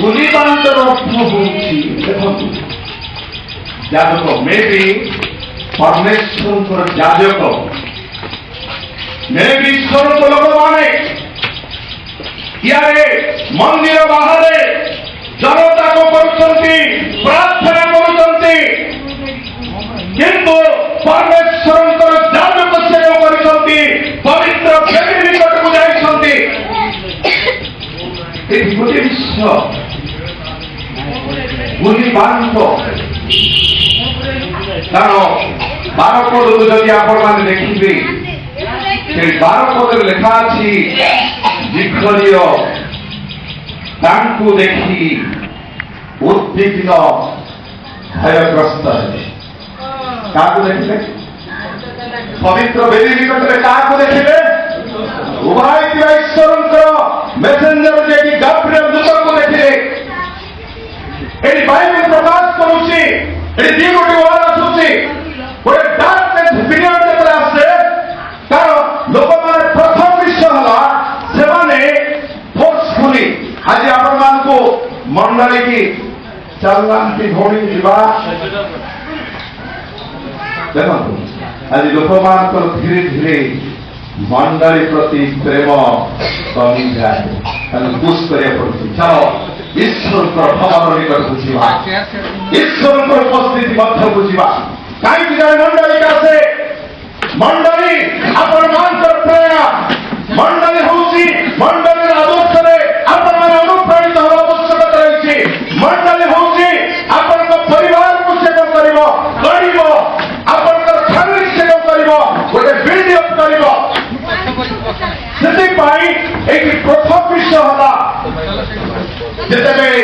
ଗୁଲିବାନ୍ତର ଅର୍ଥ ହେଉଛି ଦେଖନ୍ତୁ ଯାଜକ ମେ ବି ପରମେଶ୍ୱରଙ୍କର ଯାଜକ ମେ ବି ଈଶ୍ୱରଙ୍କ ଲୋକମାନେ ଇଆଡ଼େ ମନ୍ଦିର ବାହାରେ ଜନତାକ କରୁଛନ୍ତି ପ୍ରାର୍ଥନା କରୁଛନ୍ତି କିନ୍ତୁ ପରମେଶ୍ୱରଙ୍କର ଯାଜକ ସେବା କରିଛନ୍ତି ପବିତ୍ର ବେଦୀ ନିକଟକୁ ଯାଇଛନ୍ତି। ଏଠି ଗୋଟିଏ ବିଷୟ ଗୁଲିବାନ୍ତ କାରଣ 12 ପଦକୁ ଯଦି ଆପଣମାନେ ଦେଖିବେ ସେ 12 ପଦରେ ଲେଖା ଅଛି ଜିଖରିୟ ତାଙ୍କୁ ଦେଖି ଉଦ୍ବିଗ୍ନ ଭୟଗ୍ରସ୍ତ ହେଲେ। କାହାକୁ ଦେଖିଲେ? ପବିତ୍ର ବେଦୀ ନିକଟରେ କାହାକୁ ଦେଖିଲେ? ଉଭା ହେଇଥିବା ଈଶ୍ୱରଙ୍କର ମେସେଞ୍ଜର ଯିଏକି ଗାବ୍ରିଏଲ ଦୂତଙ୍କୁ ଦେଖିଲେ। ଏଠି ବାଇବେଲ ପ୍ରକାଶ କରୁଛି ଏଠି ଦି ଗୋଟି ୱାର୍ଡ ଆସୁଛି ଗୋଟେ ଡାର୍କନେସ୍ ପିରିୟଡ ଯେତେବେଳେ ଆସେ କାରଣ ଲୋକମାନେ ପ୍ରଥମ ବିଷୟ ହେଲା ସେମାନେ ଫୋର୍ସଫୁଲି ଆଜି ଆପଣମାନଙ୍କୁ ମଣ୍ଡଳୀ କି ଚାଲନ୍ତି ଭଉଣୀ ଯିବା ଦେଖନ୍ତୁ ଆଜି ଲୋକମାନଙ୍କର ଧୀରେ ଧୀରେ ମଣ୍ଡଳୀ ପ୍ରତି ପ୍ରେମ କମିଯାଏ ତାକୁ ପୁଷ କରିବାକୁ ପଡୁଛି। ଚାଲ ଈଶ୍ୱରଙ୍କର ଭବନ ନିକଟକୁ ଯିବା ଈଶ୍ୱରଙ୍କର ଉପସ୍ଥିତି ମଧ୍ୟକୁ ଯିବା। କାହିଁକି ଜଣେ ମଣ୍ଡଳୀକୁ ଆସେ ମଣ୍ଡଳୀ ଆପଣମାନଙ୍କର ପ୍ରେରଣା ମଣ୍ଡଳୀ ହେଉଛି ମଣ୍ଡଳୀର ଆଦର୍ଶରେ ଆପଣମାନେ ଅନୁପ୍ରାଣିତ ହେବା ଆବଶ୍ୟକତା ରହିଛି। ମଣ୍ଡଳୀ ହେଉଛି ଆପଣଙ୍କ ପରିବାରକୁ ସେବା କରିବ ଗଢ଼ିବ ଆପଣଙ୍କର ଫ୍ୟାମିଲି ସେବା କରିବ ଗୋଟେ ବିଲ୍ଡଅପ୍ କରିବ। ସେଥିପାଇଁ ଏଠି ପ୍ରଥମ ବିଷୟ ହେଲା ଯେତେବେଳେ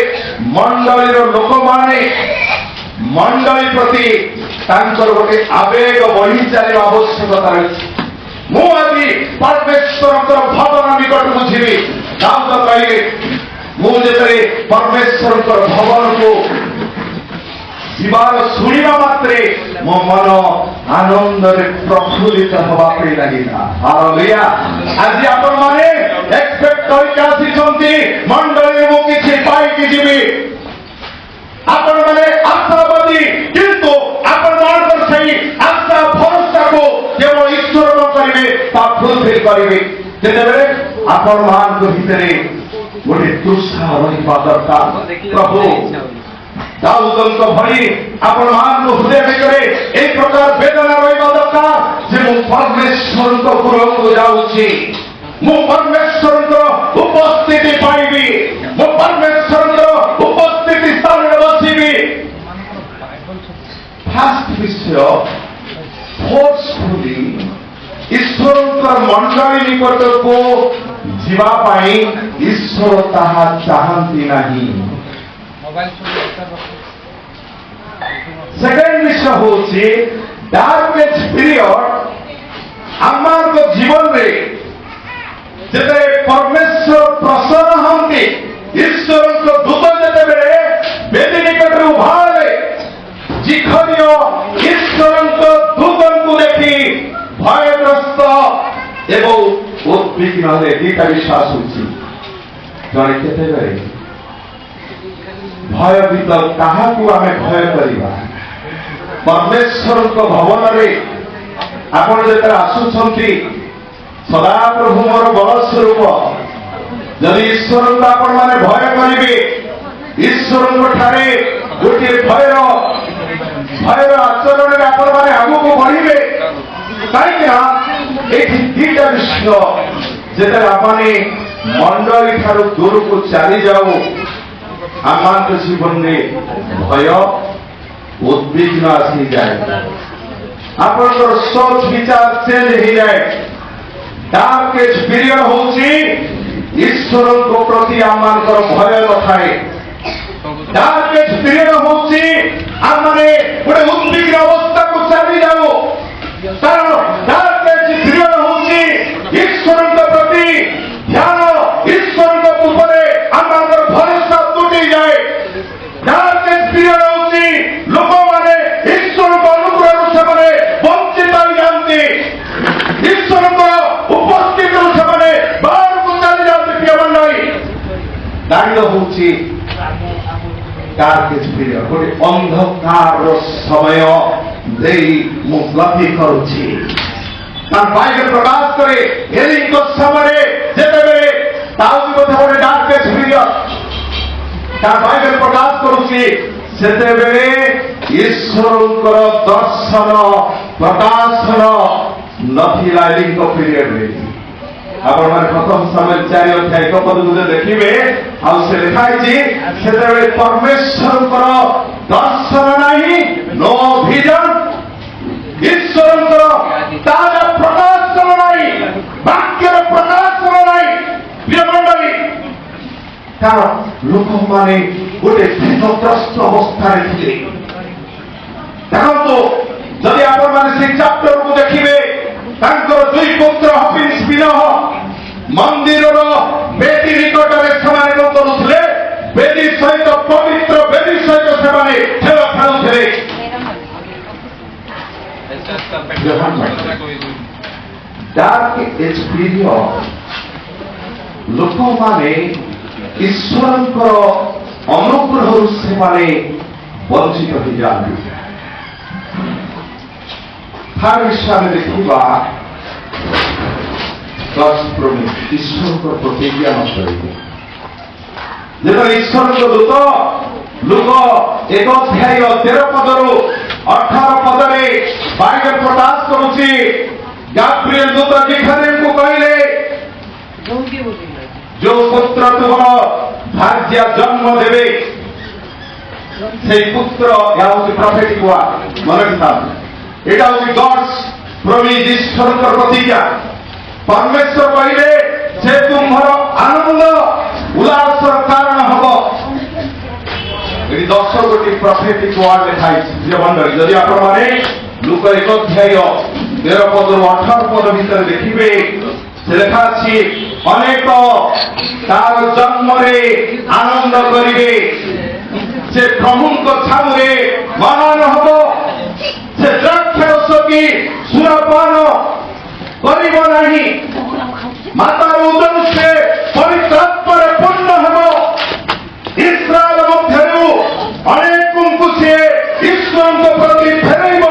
ମଣ୍ଡଳୀର ଲୋକମାନେ ମଣ୍ଡଳୀ ପ୍ରତି ତାଙ୍କର ଗୋଟେ ଆବେଗ ବଢି ଚାଲିବା ଆବଶ୍ୟକତା ରହିଛି। ମୁଁ ଆଜି ପରମେଶ୍ୱରଙ୍କର ଭବନ ନିକଟକୁ ଯିବି। ଦାଉଦ କହିଲେ ମୁଁ ଯେତେବେଳେ ପରମେଶ୍ୱରଙ୍କର ଭବନକୁ ଯିବାର ଶୁଣିବା ମାତ୍ରେ ମୋ ମନ ଆନନ୍ଦରେ ପ୍ରଫୁଲ୍ଲିତ ହେବା ପାଇଁ ଲାଗିଲା। ହାଲେଲୁୟା। ଆଜି ଆପଣମାନେ ଏକ୍ସପେକ୍ଟ କରିକି ଆସିଛନ୍ତି ମଣ୍ଡଳୀରେ ମୁଁ କିଛି ପାଇକି ଯିବି। ଆପଣମାନେ ଆଶାବାଦୀ କିନ୍ତୁ ଆପଣମାନଙ୍କର ସେହି ଆଶା ଭରସାକୁ କେବଳ ଈଶ୍ୱର କରିବେ ତା ଫୁଲଫିଲ୍ କରିବେ ଯେତେବେଳେ ଆପଣମାନଙ୍କ ଭିତରେ ଗୋଟେ ତୃଷା ରହିବା ଦରକାର। ପ୍ରଭୁ ଦାଉଦଙ୍କ ଭଳି ଆପଣମାନଙ୍କ ହୃଦୟ ଭିତରେ ଏହି ପ୍ରକାର ବେଦନା ରହିବା ଦରକାର ଯେ ମୁଁ ପରମେଶ୍ୱରଙ୍କ ଗୃହକୁ ଯାଉଛି ମୁଁ ପରମେଶ୍ୱରଙ୍କର ଉପସ୍ଥିତି ପାଇବି ମୁଁ ପରମେଶ୍ୱରଙ୍କର ଉପସ୍ଥିତି ସ୍ଥାନରେ ବସିବି। ଫାଷ୍ଟ ବିଷୟ ଫୋର୍ସଫୁଲି ଈଶ୍ୱରଙ୍କର ମଣ୍ଡଳୀ ନିକଟକୁ ଯିବା ପାଇଁ ଈଶ୍ୱର ତାହା ଚାହାନ୍ତି ନାହିଁ। ସେକେଣ୍ଡ ବିଷୟ ହେଉଛି ଡାର୍କନେସ୍ ପିରିୟଡ ଆମମାନଙ୍କ ଜୀବନରେ ଯେତେବେଳେ ପରମେଶ୍ୱର ପ୍ରସନ୍ନ ହୁଅନ୍ତି ଈଶ୍ୱରଙ୍କ ଦୂତ ଯେତେବେଳେ ବେଦୀ ନିକଟରେ ଉଭା ହେଲେ ଜିଖରିୟ ଈଶ୍ୱରଙ୍କ ଦୂତଙ୍କୁ ଦେଖି ଭୟଗ୍ରସ୍ତ ଏବଂ ଉଦ୍ବିଗ୍ନ ହେଲେ। ଦିଟା ବିଶ୍ୱାସ ହେଉଛି ଜଣେ କେତେବେଳେ ଭୟଭୀତ କାହାକୁ ଆମେ ଭୟ କରିବା? ପରମେଶ୍ୱରଙ୍କ ଭବନରେ ଆପଣ ଯେତେବେଳେ ଆସୁଛନ୍ତି ସଦାପ୍ରଭୁ ମୋର ବଳ ସ୍ୱରୂପ ଯଦି ଈଶ୍ୱରଙ୍କୁ ଆପଣମାନେ ଭୟ କରିବେ ଈଶ୍ୱରଙ୍କ ଠାରେ ଗୋଟିଏ ଭୟର ଆଚରଣରେ ଆପଣମାନେ ଆଗକୁ ବଢିବେ। କାହିଁକି ନା ଏଠି ଦିଟା ବିଷୟ ଯେତେବେଳେ ଆମେ ମଣ୍ଡଳୀ ଠାରୁ ଦୂରକୁ ଚାଲିଯାଉ ଆମମାନଙ୍କ ଜୀବନରେ ଭୟ ଉଦ୍ବିଗ୍ନ ଆସିଯାଏ ଆପଣଙ୍କର ସୋଚ ବିଚାର ଚେଞ୍ଜ ହେଇଯାଏ। ଡାର୍କନେସ୍ ପିରିୟଡ ହେଉଛି ଈଶ୍ୱରଙ୍କ ପ୍ରତି ଆମମାନଙ୍କର ଭୟ ନଥାଏ। ଡାର୍କନେସ୍ ପିରିୟଡ ହେଉଛି ଆମେ ଗୋଟେ ଉଦ୍ବିଗ୍ନ ଅବସ୍ଥାକୁ ଚାଲିଯାଉ କାରଣ ଡାର୍କନେସ୍ ପିରିୟଡ ହେଉଛି ଈଶ୍ୱରଙ୍କ ପ୍ରତି ଧ୍ୟାନ ଈଶ୍ୱରଙ୍କ ଉପରେ ଆମମାନଙ୍କର ଭରସା ତୁଟିଯାଏ। ଡାର୍କନେସ୍ ପିରିୟଡ ହେଉଛି ଲୋକମାନେ ଈଶ୍ୱରଙ୍କ ଅନୁଗ୍ରହରୁ ସେମାନେ ବଞ୍ଚିତ ହୋଇଯାଆନ୍ତି ଈଶ୍ୱରଙ୍କ ଉପସ୍ଥିତିରୁ ସେମାନେ ବାହାରକୁ ଚାଲିଯାଆନ୍ତି। ପ୍ରିୟ ମଣ୍ଡଳୀ ଦାଣ୍ଡ ହେଉଛି darkest period, ଗୋଟେ ଅନ୍ଧକାର ସମୟ ଦେଇ ମୁଁ ଗତି କରୁଛି। ତାର ବାଇବେଲ ପ୍ରକାଶ କରେ ଏଲିଙ୍କ ସମୟରେ ଯେତେବେଳେ ତାଉଛି ବୋଧେ ଗୋଟେ darkest period, ତାର ବାଇବେଲ ପ୍ରକାଶ କରୁଛି ସେତେବେଳେ ଈଶ୍ୱରଙ୍କର ଦର୍ଶନ ପ୍ରକାଶନ ନଥିଲା ଏଲିଙ୍କ ପିରିୟଡରେ। ଆପଣମାନେ ପ୍ରଥମ ସମୟରେ 4 ଅଧ୍ୟାୟ 1 ପଦକୁ ଦେଖିବେ, ଆଉ ସେ ଲେଖା ହେଇଛି ସେତେବେଳେ ପରମେଶ୍ୱରଙ୍କର ଦର୍ଶନ ନାହିଁ, ନୋ ଭିଜନ, ଈଶ୍ୱରଙ୍କର ତାର ପ୍ରକାଶନ ନାହିଁ, ବାକ୍ୟର ପ୍ରକାଶନ ନାହିଁ। ପ୍ରିୟ ମଣ୍ଡଳୀ, କାରଣ ଲୋକମାନେ ଗୋଟେ ଭେଦଗ୍ରସ୍ତ ଅବସ୍ଥାରେ ଥିଲେ। ଦେଖନ୍ତୁ, ଯଦି ଆପଣମାନେ ସେଇ ଚାପ୍ଟରକୁ ଦେଖିବେ, ତାଙ୍କର 2 ପୁତ୍ର ହଫିନ୍ସ ବିନହ ମନ୍ଦିରର ବେଦୀ ନିକଟରେ ସେମାନେ କଣ କରୁଥିଲେ? ବେଦୀ ସହିତ, ପବିତ୍ର ବେଦୀ ସହିତ ସେମାନେ ଖେଳ ଖେଳୁଥିଲେ। ଡାର୍କ ଏଜ୍ ପିରିୟଡ, ଲୋକମାନେ ଈଶ୍ୱରଙ୍କର ଅନୁଗ୍ରହରୁ ସେମାନେ ବଞ୍ଚିତ ହୋଇଯାଆନ୍ତି। ତାର ବିଷୟ ଆମେ ଦେଖିବା ଈଶ୍ୱରଙ୍କ ପ୍ରତିଜ୍ଞା ନଷ୍ଟ ହୋଇଥାଏ। ଯେତେବେଳେ ଈଶ୍ୱରଙ୍କ ଦୂତ ଲୁକ 1 ଅଧ୍ୟାୟ 13 ପଦରୁ 18 ପଦରେ ବାଇବେଲ ପ୍ରକାଶ କରୁଛି, ଗାବ୍ରିଏଲ ଦୂତ ମିଖାଏଲଙ୍କୁ କହିଲେ, ଯୋଉ ପୁତ୍ର ତୁମର ଭାର୍ଯ୍ୟା ଜନ୍ମ ଦେବେ ସେଇ ପୁତ୍ର, ଏହା ହଉଛି ପ୍ରଫେଟିକ୍ ୱାର୍ଡ, ମନେ ରଖିଥାନ୍ତୁ। এটা হচ্ছে গডস প্রমিস, ঈশ্বরଙ୍କର ପ୍ରତିଜ୍ଞା। ପରମେଶ୍ୱର କହିଲେ ସେ ତୁମର ଆନନ୍ଦ ଉଲ୍ଲାସର କାରଣ ହବ। ଏଠି 10 ଗୋଟି ପ୍ରଫେଟିକ୍ ୱାର୍ଡ ଲେଖା ହେଇଛି। ପ୍ରିୟ ମଣ୍ଡଳୀ, ଯଦି ଆପଣମାନେ ଲୁକ 1 ଅଧ୍ୟାୟ 13 ପଦରୁ 18 ପଦ ଭିତରେ ଦେଖିବେ, ସେ ଲେଖା ଅଛି, ଅନେକ ତାର ଜନ୍ମରେ ଆନନ୍ଦ କରିବେ, ସେ ପ୍ରଭୁଙ୍କ ଛାମୁରେ ମହାନ ହବ, ସେ ଦ୍ରାକ୍ଷାରସ କି ସୁରପାନ କରିବ ନାହିଁ, ମାତାର ଉଦରୁ ସେ ପବିତ୍ର ଆତ୍ମାରେ ପୂର୍ଣ୍ଣ ହେବ, ଇସ୍ରାଏଲ ମଧ୍ୟରୁ ଅନେକଙ୍କୁ ସେ ଈଶ୍ୱରଙ୍କ ପ୍ରତି ଫେରାଇବ,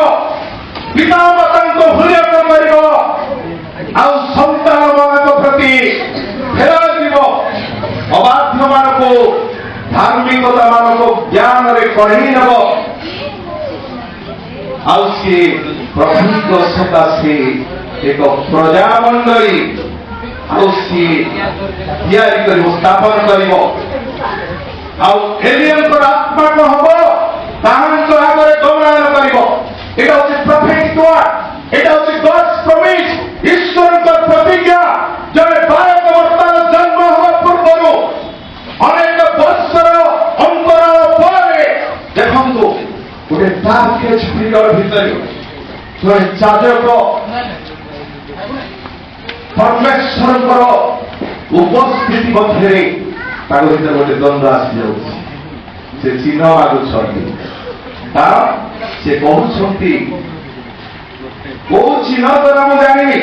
ପିତାମାତାଙ୍କ ହୃଦୟ କରିବ, ଆଉ ସନ୍ତାନମାନଙ୍କ ପ୍ରତି ଫେରାଯିବ, ଅବାଧ୍ୟ ମାନଙ୍କୁ ଧାର୍ମିକତା ମାନଙ୍କୁ ଜ୍ଞାନରେ କଢେଇ ନେବ, ଆଉ ସିଏ ପ୍ରଭୁଙ୍କ ସକାଶେ ଏକ ପ୍ରଜାମଣ୍ଡଳୀ ଆଉ ସିଏ ତିଆରି କରିବ, ସ୍ଥାପନ କରିବ। ଆଉ ଏଲିୟନଙ୍କର ଆତ୍ମା କଣ ହବ? ତାହାଙ୍କ ଆଗରେ ଗମନାଗମନ କରିବ। এটা হচ্ছে প্রফেটিক ওয়ার্ড, এটা হচ্ছে গডস প্রমিস, ঈশ্বরଙ୍କ ପ୍ରତିଜ୍ଞା। ଜଣେ ବାଳକ ବର୍ତ୍ତମାନ ଜନ୍ମ ହେବା ପୂର୍ବରୁ ଅନେକ ବର୍ଷର ଅନ୍ତରାଳ ପରେ ଦେଖନ୍ତୁ, ଗୋଟେ ଡାର୍କ ଏଜ୍ ପିରିୟଡ ଭିତରେ ଜଣେ ଯାଜକ ପରମେଶ୍ୱରଙ୍କର ଉପସ୍ଥିତି ମଧ୍ୟରେ ତାଙ୍କ ଭିତରେ ଗୋଟେ ଦ୍ୱନ୍ଦ୍ୱ ଆସିଯାଉଛି। ସେ ଚିହ୍ନ ମାଗୁଛନ୍ତି, କାରଣ ସେ କହୁଛନ୍ତି, କୋଉ ଚିହ୍ନ ଦ୍ୱାରା ମୁଁ ଜାଣିବି?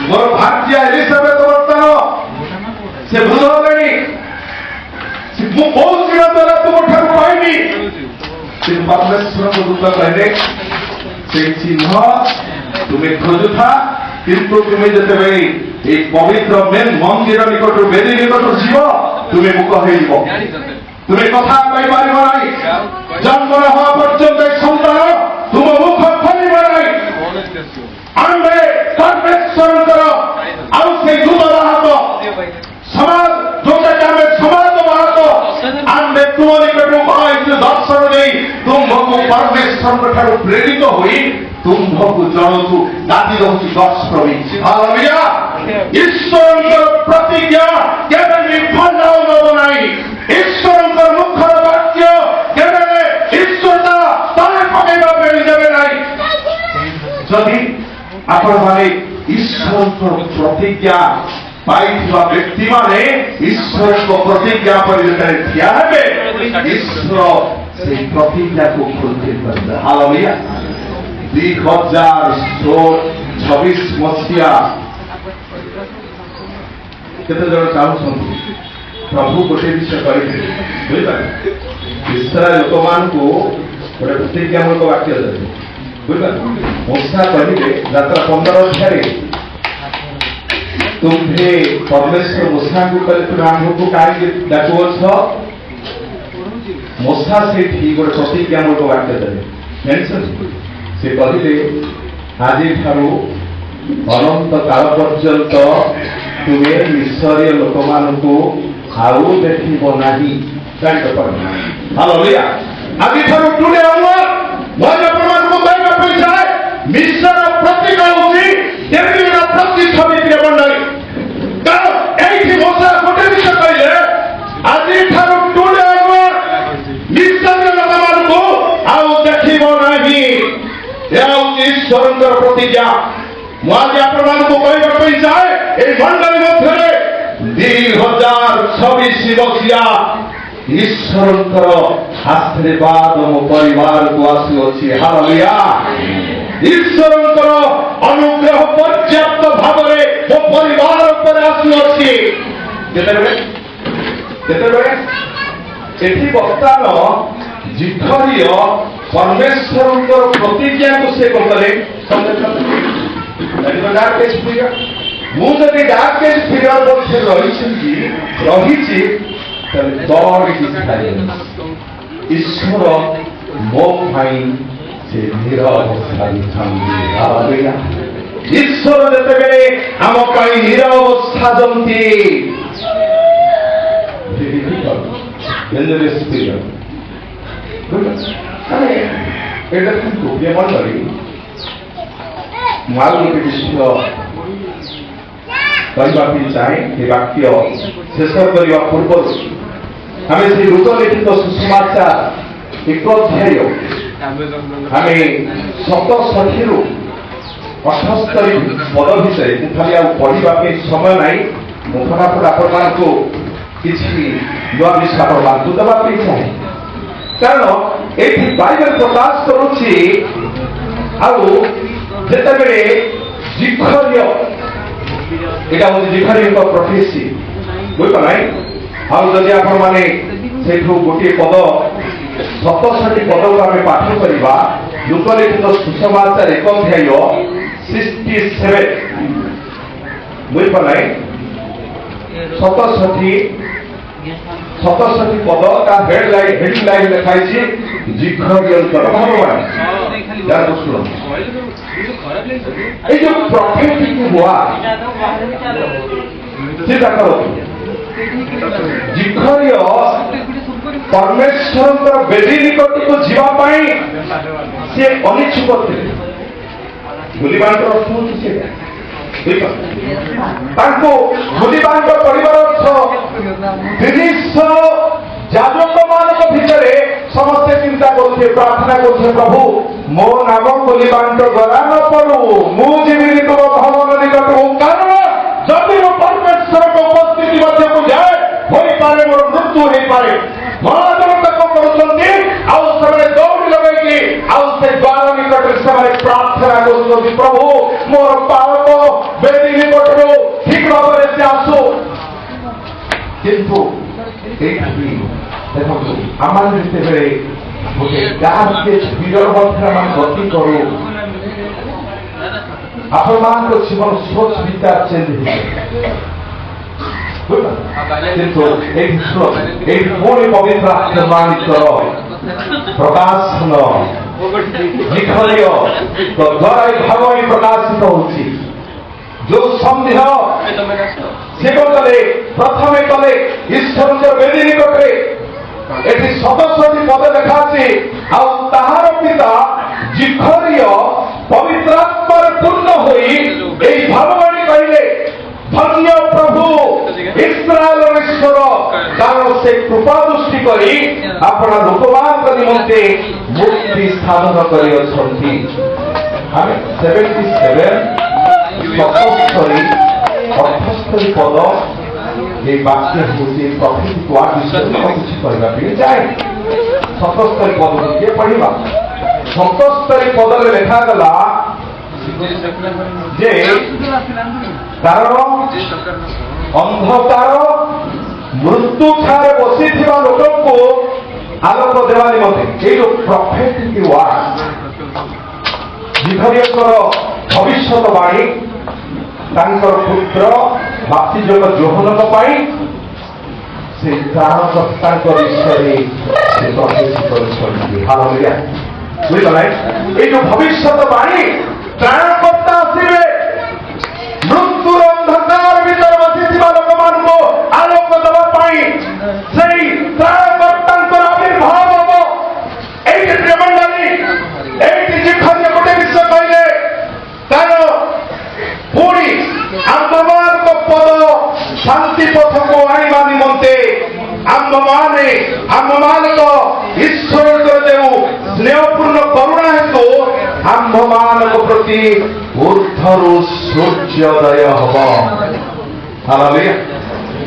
ମୋର ଭାର୍ଯ୍ୟା ଏଲିସାବେଥ ବର୍ତ୍ତମାନ ସେ ବୃଦ୍ଧ ହେଲେଣି, ମୁଁ କୋଉ ଚିହ୍ନ ଦ୍ୱାରା ତୁମଠାରୁ ପାଇବି? ସେ ପରମେଶ୍ୱରଙ୍କ ଦୂତ କହିଲେ, সেই চিহ্ন তুমি খোঁজুথা, কিন্তু তুমি যেତେବେଳେ এই পবিত্র মেন মন্দির নিকট বেদী নিকট ଯିବ, তুমি মুখ হইব, তুমি কথা কইପାରିব নাই, জন্ম হওয়া পর্যন্ত সন্তান তুম মুখ খোলিব নাই। ଆମେ ପରମେଶ୍ୱରଙ୍କର ଆଉ ସେଇ ଦୂତ ବାହକ ସମାଜ, ଯୋଉଟାକି ଆମେ ସମାଜ ବାହକ, ଆମେ ତୁମ ନିକଟରୁ ଦର୍ଶନ ଦେଇ ତୁମ୍ଭକୁ ପରମେଶ୍ୱରଙ୍କ ଠାରୁ ପ୍ରେରିତ ହୋଇ ତୁମ୍ଭକୁ ଜଣକୁ ଦାବି ଦଉଛି ଗଡସ୍ ପ୍ରମିସ୍। ହାଲେଲୁୟା। ଈଶ୍ୱରଙ୍କର ପ୍ରତିଜ୍ଞା କେବେ ବି ଫଳ ନେବ ନାହିଁ। ଈଶ୍ୱରଙ୍କ ମୁଖର ବାକ୍ୟ କେବେ ଈଶ୍ୱରତା ତଳେ ପକେଇବା ପାଇଁ ଦେବେ ନାହିଁ। ଯଦି ଆପଣମାନେ ଈଶ୍ୱରଙ୍କ ପ୍ରତିଜ୍ଞା ପାଇଥିବା ବ୍ୟକ୍ତିମାନେ ଈଶ୍ୱରଙ୍କ ପ୍ରତିଜ୍ଞା ପରେ ଯେତେବେଳେ ଠିଆ ହେବେ, ଈଶ୍ୱର সেই ପ୍ରତିଜ୍ଞାକୁ ଫୁଲଫିଲ୍ କରିବେ। ହାଲେଲୁୟା। 2026 ମସିହା କେତେ ଜଣ ଚାହୁଁଛନ୍ତି ପ୍ରଭୁ ଗୋଟେ ବିଷୟ କରିବେ? ବୁଝିପାରିଲେ? ଇସ୍ରାଏଲ ଲୋକମାନଙ୍କୁ ଗୋଟେ ପ୍ରତିଜ୍ଞାମୂଳକ ବାକ୍ୟ ଦେବେ, ବୁଝିପାରିଲ? ମୂଷା କହିଲେ ଯାତ୍ରା 15 ଅଧ୍ୟାୟରେ, ତୁମ୍ଭେ ପରମେଶ୍ୱର ମୂଷାଙ୍କୁ କହିଲେ ତୁମେ ଆମ୍ଭକୁ କାହିଁକି ଡାକୁଅଛ? ମୂଷା ସେଇଠି ଗୋଟେ ପ୍ରତିଜ୍ଞାମୂଳକ ବାକ୍ୟ ଦେବେ, ଜାଣିଛନ୍ତି? ସେ କହିଲେ ଆଜିଠାରୁ ଅନନ୍ତ କାଳ ପର୍ଯ୍ୟନ୍ତ ତୁମେ ମିଶରୀୟ ଲୋକମାନଙ୍କୁ ଆଉ ଦେଖିବ ନାହିଁ। ହାଲେଲୁୟା। ଆଜିଠାରୁ ଟୁଡେ ଅନୱାର୍ଡ ମୁଁ ଆପଣମାନଙ୍କୁ କହିବା ପାଇଁ ଚାହେଁ, ମିଶର ପ୍ରତୀକ ହେଉଛି ଡେଭିଡର ପ୍ରତିଛବି ମଣ୍ଡଳୀ। କାରଣ ଏଇଠି ମୂଷା ଗୋଟେ ବିଷୟ କହିଲେ, ଆଜିଠାରୁ ଟୁଡେ ଅନୱାର୍ଡ ମିଶରୀୟ ଲୋକମାନଙ୍କୁ ଆଉ ଦେଖିବ ନାହିଁ। ଏହା ହେଉଛି ଈଶ୍ୱରଙ୍କର ପ୍ରତିଜ୍ଞା। ମୁଁ ଆଜି ଆପଣମାନଙ୍କୁ କହିବା ପାଇଁ ଚାହେଁ, ଏହି ମଣ୍ଡଳୀ ମଧ୍ୟରେ 2026 ମସିହା ଈଶ୍ୱରଙ୍କର ଆଶୀର୍ବାଦ ମୋ ପରିବାରକୁ ଆସୁଅଛି। ହାଲେଲୁୟା। ଈଶ୍ୱରଙ୍କର ଅନୁଗ୍ରହ ପର୍ଯ୍ୟାପ୍ତ ଭାବରେ ମୋ ପରିବାର ଉପରେ ଆସୁଅଛି। କେତେବେଳେ ଏଠି ବର୍ତ୍ତମାନ ଜିଫରିୟ ପରମେଶ୍ୱରଙ୍କର ପ୍ରତିଜ୍ଞାକୁ ସେ କଲେ। ମୁଁ ଯଦି ଡାର୍କ ଏଜ୍ ପିରିୟଡ ମଧ୍ୟରେ ରହିଛି ଈଶ୍ୱର ମୋ ପାଇଁ ସେ ନିରବସ୍ଥା ଦେଇଥାନ୍ତି। ଈଶ୍ୱର ଯେତେବେଳେ ଆମ ପାଇଁ ନିରବସ୍ଥା ଦିଅନ୍ତି, ଏଇଟା କିନ୍ତୁ ମଣ୍ଡଳୀ ମୁଁ ଆଉ ଗୋଟେ ବିଷୟ କହିବା ପାଇଁ ଚାହେଁ। ଏ ବାକ୍ୟ ଶେଷ କରିବା ପୂର୍ବରୁ ଆମେ ସେ ଲୁକ ଲିଖିତ ସୁସମାଚାର 1 ଅଧ୍ୟାୟ ଆମେ 67ରୁ 78 ପଦ ଭିତରେ, ମୁଁ ଖାଲି ଆଉ ପଢିବା ପାଇଁ ସମୟ ନାହିଁ, ମୁଁ ଫଟାଫଟ ଆପଣମାନଙ୍କୁ କିଛି ନୂଆ ବିଷୟ ଆପଣମାନଙ୍କୁ ଦେବା ପାଇଁ ଚାହେଁ। କାରଣ ଏଇଠି ବାଇବେଲ ପ୍ରକାଶ କରୁଛି, ଆଉ ଯେତେବେଳେ ଜିଫରିୟ, ଏଇଟା ହେଉଛି ଜିଫରିୟଙ୍କ ପ୍ରଫେସି, ବୁଝିଲ ନାହିଁ? ଆଉ ଯଦି ଆପଣମାନେ ସେଇଠୁ ଗୋଟିଏ ପଦ 67 ପଦକୁ ଆମେ ପାଠ କରିବା, ଲୁକ ଲିଖିତ ସୁସମାଚାର 1 ଅଧ୍ୟାୟ 67, ବୁଝିପାରିଲ ନାହିଁ? 67 ପଦ, ତା ହେଡିଂ ଲାଇନ୍ ଲେଖା ହେଇଛି ଜିଫରିୟଙ୍କର ଭଗବାନ। ଶୁଣ, এই যে প্রফেটিক ওয়ার্ড চিন্তা করନ୍ତୁ, ଜିଫରିୟ ପରମେଶ୍ୱରଙ୍କର ବେଦୀ ନିକଟକୁ ଯିବା ପାଇଁ ସେ ଅନିଚ୍ଛୁକ ଥିଲେ। ଭୁଲିବାଙ୍କର ଅର୍ଥ ହେଉଛି ସେଇଟା। ତାଙ୍କୁ ଭୁଲିବାଙ୍କ କରିବାର ଅର୍ଥ 300 ଯାଜକମାନଙ୍କ ଭିତରେ ସମସ୍ତେ ଚିନ୍ତା କରୁଥିବେ, ପ୍ରାର୍ଥନା କରୁଥିବେ, ପ୍ରଭୁ ମୋ ନାମ ଭୁଲିବାଙ୍କ ଗଲା ନ ପଡୁ, ମୁଁ ଯିବିନି ତୁମ ଭବନ ନିକଟକୁ। କାରଣ ଯଦି ମୁଁ ପରମେଶ୍ୱରଙ୍କ ଉପସ୍ଥିତି ମଧ୍ୟକୁ ଯାଏ, ହୋଇପାରେ ମୋର ମୃତ୍ୟୁ ହେଇପାରେ। ମହାଜନତା କଣ କରୁଛନ୍ତି, ଆଉ ସେମାନେ ଦୌଡ଼ି ଲଗେଇକି ଆଉ ସେ ଦ୍ୱାର ନିକଟରେ ସେମାନେ ପ୍ରାର୍ଥନା କରୁଛନ୍ତି, ପ୍ରଭୁ ମୋର ପାଳକ ବେଦୀ ନିକଟରୁ ଠିକ ଭାବରେ ସେ ଆସୁ। କିନ୍ତୁ ଏଇଠି ଦେଖନ୍ତୁ, ଆମର ଯେତେବେଳେ ଗୋଟେ ଡାର୍କ ଏଜ୍ ପିରିୟଡ ମଧ୍ୟରେ ଆମେ ଗତି କରୁ, ଆପଣମାନଙ୍କ ଜୀବନ ସୋଚ ବିଚାର ଚେଞ୍ଜ ହେଇଯାଏ। କିନ୍ତୁ ଏଇଠି ପୁଣି ପବିତ୍ର ଆତ୍ମାଙ୍କର ପ୍ରକାଶନ ଜିଫରିୟ ଦ୍ୱାରା ଏ ଭାବ ହିଁ ପ୍ରକାଶିତ ହେଉଛି। ଯୋଉ ସନ୍ଦେହ ସେ କଣ କଲେ, ପ୍ରଥମେ କଲେ ଈଶ୍ୱରଙ୍କ ବେଦୀ ନିକଟରେ। ଏଠି 67 ପଦ ଲେଖା ଅଛି, ଆଉ ତାହାର ପିତା ଜିଫରିୟ ପବିତ୍ର ଆତ୍ମାରେ ପୂର୍ଣ୍ଣ ହୋଇ ଏହି ଭାବବାଣୀ କହିଲେ, ଧନ୍ୟ ପ୍ରଭୁ ଇସ୍ରାଏଲର ଈଶ୍ୱର, କାରଣ ସେ କୃପା ଦୃଷ୍ଟି କରି ଆପଣ ଲୋକମାନଙ୍କ ନିମନ୍ତେ ମୁକ୍ତି ସ୍ଥାପନ କରିଅଛନ୍ତି। ଆମେ 77 78 ପଦ এই বাক্যে হচ্ছে প্রফেটিক ওয়ার্ড বিষয়ে কিছু করা যায়। 77 পদ দিয়ে পড়িবা। 77 পদরে লেখা গলা যে কারণ অন্ধকার মৃত্যু ছাড় বসিଥିବା ଲୋକଙ୍କୁ ଆଲୋକ ଦେବା ନିମନ୍ତେ ଏଇ ଯୋଉ ପ୍ରଫେଟିକ୍ ୱାର୍ଡ ଜିଭରିୟଙ୍କର ଭବିଷ୍ୟତବାଣୀ ତାଙ୍କର ପୁତ୍ର ବାପ୍ତିଜକ ଯୋହନଙ୍କ ପାଇଁ ସେ ତ୍ରାଣକର୍ତ୍ତାଙ୍କ ବିଷୟରେ ସେ ପ୍ରଫେସି କରିଛନ୍ତି। ହାଲେଲୁୟା। ବୁଝିଗଲା? ଏଇ ଯୋଉ ଭବିଷ୍ୟତବାଣୀ ତ୍ରାଣକର୍ତ୍ତା ଆସିବେ, ମୃତ୍ୟୁର ଅନ୍ଧକାର ଭିତରେ ବସିଥିବା ଲୋକମାନଙ୍କୁ ଆଲୋକ ଦେବା ପାଇଁ ସେଇ ତ୍ରାଣକର୍ତ୍ତାଙ୍କର ଆବିର୍ଭାବ ହବ। ଏଇଠି ପ୍ରେମଣ୍ଡଳୀ, ଏଇଠି ଜିଭରିୟ ଗୋଟେ ବିଷୟ କହିଲେ ତାର ପୁଣି ଆମ୍ଭମାନଙ୍କ ପଦ ଶାନ୍ତି ପଥକୁ ଆଣିବା ନିମନ୍ତେ ଆମ୍ଭମାନଙ୍କ ଈଶ୍ୱରଙ୍କର ଯେଉଁ ସ୍ନେହପୂର୍ଣ୍ଣ କରୁଣା ହେତୁ ଆମ୍ଭମାନଙ୍କ ପ୍ରତି ଊର୍ଦ୍ଧ୍ୱରୁ ସୂର୍ଯ୍ୟୋଦୟ ହବ। ହାଲେଲୁୟା।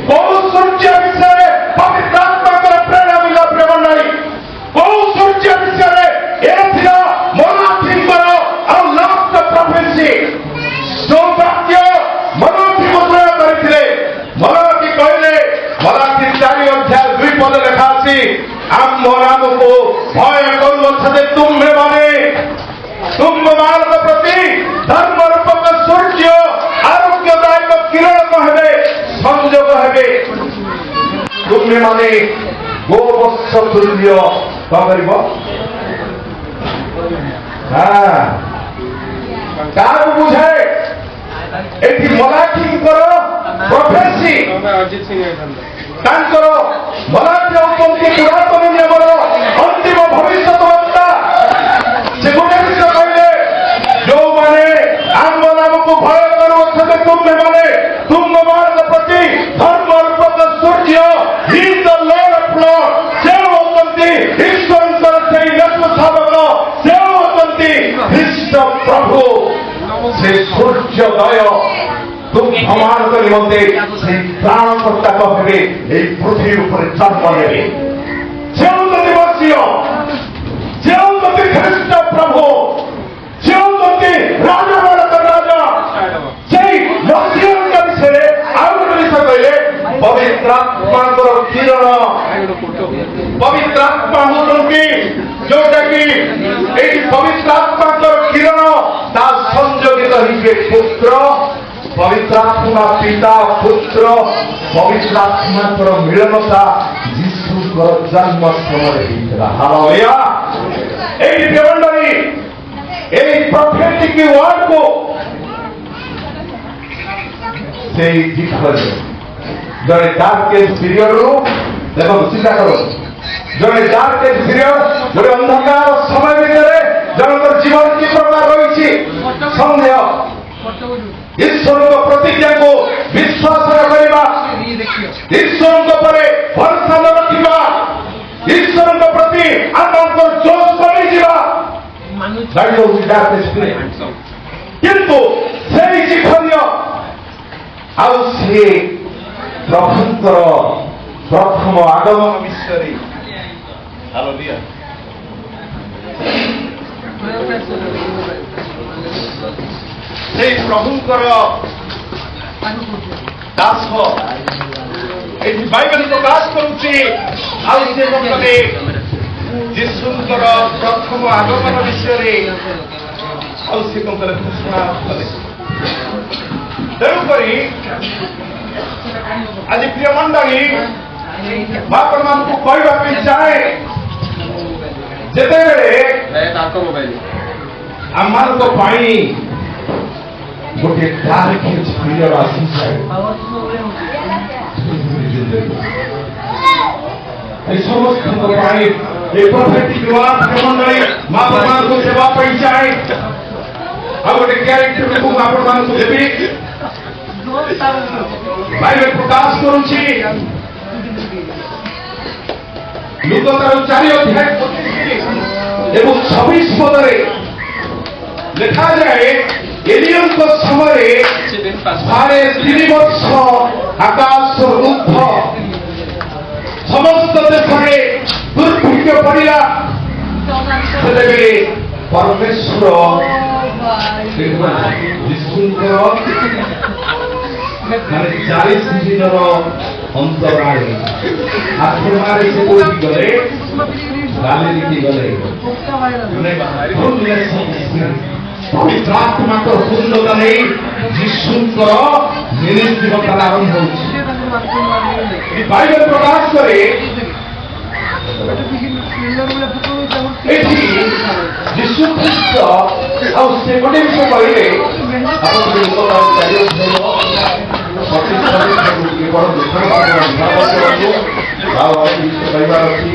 କୋଉ ସୂର୍ଯ୍ୟ ବିଷୟରେ ପବିତ୍ର ଆତ୍ମାଙ୍କର ପ୍ରେରଣା ମିଳିଲା ପ୍ରେମଣ୍ଡଳୀ? କୋଉ ସୂର୍ଯ୍ୟ ବିଷୟରେ? ଏ ଥିଲା ମଲାଖିଙ୍କର ଆଉ ଲାଷ୍ଟ ପ୍ରଫେସି। ଯୋଉ ବାକ୍ୟ ମଲାଖିକୁ ପ୍ରୟୋଗ କରିଥିଲେ। ମଲାଖି କହିଲେ, ମଲାଖି 4 ଅଧ୍ୟାୟ 2 ପଦ ଲେଖା ଅଛି, ଆମ୍ଭ ନାମକୁ ଭୟ କରୁଅଛନ୍ତି ତୁମ୍ଭମାନଙ୍କ ପ୍ରତି ଧର୍ମ ରୂପକ ସୂର୍ଯ୍ୟ ଆରୋଗ୍ୟଦାୟକ କିରଣ ହେବେ, ସଂଯୋଗ ହେବେ। ତୁମ୍ଭେମାନେ ଗୋବତ୍ସ ତୁଲ୍ୟ କଣ କରିବ? କାହାକୁ ବୁଝାଏ? ଏଠି ମଲାଖିଙ୍କର ପ୍ରଫେସି, ତାଙ୍କର ମଲାଖି ହେଉଛନ୍ତି ପୁରାତନ ନିୟମର ଅନ୍ତିମ ଭବିଷ୍ୟତବକ୍ତା। ସେ ଗୋଟେ ବିଷୟ କହିଲେ, ଯୋଉମାନେ ଆମ୍ଭ ନାମକୁ ଭୟ କରୁଅଛନ୍ତି ତୁମ୍ଭମାନଙ୍କ ପ୍ରତି ଧର୍ମ ରୂପକ ସୂର୍ଯ୍ୟ in the lord of lord, ସେ ହେଉଛନ୍ତି ଈଶ୍ୱରଙ୍କର ସେଇ ନେତୃ ଶାବକ, ସେ ହେଉଛନ୍ତି ଖ୍ରୀଷ୍ଟ ପ୍ରଭୁ। ସେ ସୂର୍ଯ୍ୟୋଦୟ ତୁମ୍ଭମାନଙ୍କ ନିମନ୍ତେ ସେଇ ତ୍ରାଣକର୍ତ୍ତା ହେବେ, ଏଇ ପୃଥିବୀ ଉପରେ ଜନ୍ମ ନେବେ। ସେ ହେଉଛନ୍ତି ମସିହ, ସେ ହେଉଛନ୍ତି ଖ୍ରୀଷ୍ଟ ପ୍ରଭୁ, ସେ ହେଉଛନ୍ତି ରାଜାମାନଙ୍କ ରାଜା। ସେଇ ମସିହଙ୍କ ବିଷୟରେ ଆଉ ଗୋଟେ ବିଷୟ କହିଲେ, ପବିତ୍ର ଆତ୍ମାଙ୍କର କିରଣ। ପବିତ୍ର ଆତ୍ମା ହେଉଛନ୍ତି ଯୋଉଟା କି ଏଇ ପବିତ୍ର ଆତ୍ମାଙ୍କର କିରଣ, ତା ସଂଯୋଗିତ ହେଇଯିବେ ପୁତ୍ର। ପବିତ୍ର ଆତ୍ମା ପିତା ପୁତ୍ର, ପବିତ୍ର ଆତ୍ମାଙ୍କର ମିଳନତା ଯୀଶୁଙ୍କର ଜନ୍ମ ସମୟରେ ହେଇଥିଲା। ହାଲେଲୁୟା। ଏଇ ପ୍ରେମଣ୍ଡଳୀ, ଏଇ ପ୍ରଫେଟିକ୍ ୱାର୍ଡକୁ ସେଇ ଜିଭରିୟ ଜଣେ ଡାର୍କେଷ୍ଟ ପିରିୟଡରୁ, ଦେଖନ୍ତୁ ଚିନ୍ତା କରନ୍ତୁ, ଜଣେ ଡାର୍କେଷ୍ଟ ପିରିୟଡ, ଗୋଟେ ଅନ୍ଧକାର ସମୟ ଭିତରେ ଜଣଙ୍କର ଜୀବନ କି ପ୍ରକାର ରହିଛି? ସନ୍ଦେହ, ଈଶ୍ୱରଙ୍କ ପ୍ରତିଜ୍ଞାକୁ ବିଶ୍ୱାସ କରିବା, ଈଶ୍ୱରଙ୍କ ପରେ ଭରସା ନ ରଖିବା, ଈଶ୍ୱରଙ୍କ ପ୍ରତି ଆପଣଙ୍କର ଜୋଶ କମିଯିବା, କିନ୍ତୁ ସେଇ ଜିଭରିୟ ଆଉ ସିଏ ପ୍ରଭୁଙ୍କର ପ୍ରଥମ ଆଗମନ ବିଷୟରେ। ହାଲେଲୁୟା। ସେଇ ପ୍ରଭୁଙ୍କର ଦାସ ଏଠି ବାଇବେଲ ପ୍ରକାଶ କରୁଛି। ଆଉ ସେ କଲେ ଯୀଶୁଙ୍କର ପ୍ରଥମ ଆଗମନ ବିଷୟରେ ଆଉ ସେ କଣ କଲେ? ଘୋଷଣା କଲେ। ତେଣୁକରି ଆଜି ପ୍ରିୟ ମଣ୍ଡଳୀ, ମୁଁ ଆପଣମାନଙ୍କୁ କହିବା ପାଇଁ ଚାହେଁ, ଯେତେବେଳେ ଆମମାନଙ୍କ ପାଇଁ ଗୋଟେ ଡାର୍କେଷ୍ଟ ପିରିୟଡ ଆସିଯାଏ, এই সমস্ত ପାଇଁ এই প্রফেটিক ওয়ার্ড মণ্ডলী মা ଆପଣମାନଙ୍କୁ ଦେବା ପାଇଁ ଚାହେଁ। ଆଉ ଗୋଟେ କ୍ୟାରେକ୍ଟରକୁ ମୁଁ ଆପଣମାନଙ୍କୁ ଦେବି। ବାଇବେଲ ପ୍ରକାଶ କରୁଛି ଲୁକ ତାର 4 ଅଧ୍ୟାୟ 25 ଏବଂ 26 ପଦରେ ଲେଖାଯାଏ, ଏଲିୟଙ୍କ ସମୟରେ 3.5 ବର୍ଷ ଆକାଶ ରୁଦ୍ଧ, ସମସ୍ତ ଦେଶରେ ଦୁର୍ଭିକ୍ଷ ପଡ଼ିଲା। ସେତେବେଳେ ପରମେଶ୍ୱର ଯୀଶୁଙ୍କର 40 ଦିନର ଅନ୍ତରାଳେ ଆତ୍ମାରେ ସେ କୋଉଠି ଗଲେ ଗାଲିକି ଗଲେ ପବିତ୍ରାତ୍ମାଙ୍କ ପୂର୍ଣ୍ଣତା ନେଇ ଯୀଶୁଙ୍କର ମିନିଷ୍ଟ୍ରି ବର୍ତ୍ତମାନ ଆରମ୍ଭ ହେଉଛି। ବାଇବେଲ ପ୍ରକାଶ କରେ ଏଠି ଯୀଶୁ ଖ୍ରୀଷ୍ଟ ଆଉ ସେ ଗୋଟେ ବିଷୟ କହିଲେ ଆଉ କହିବାର ଅଛି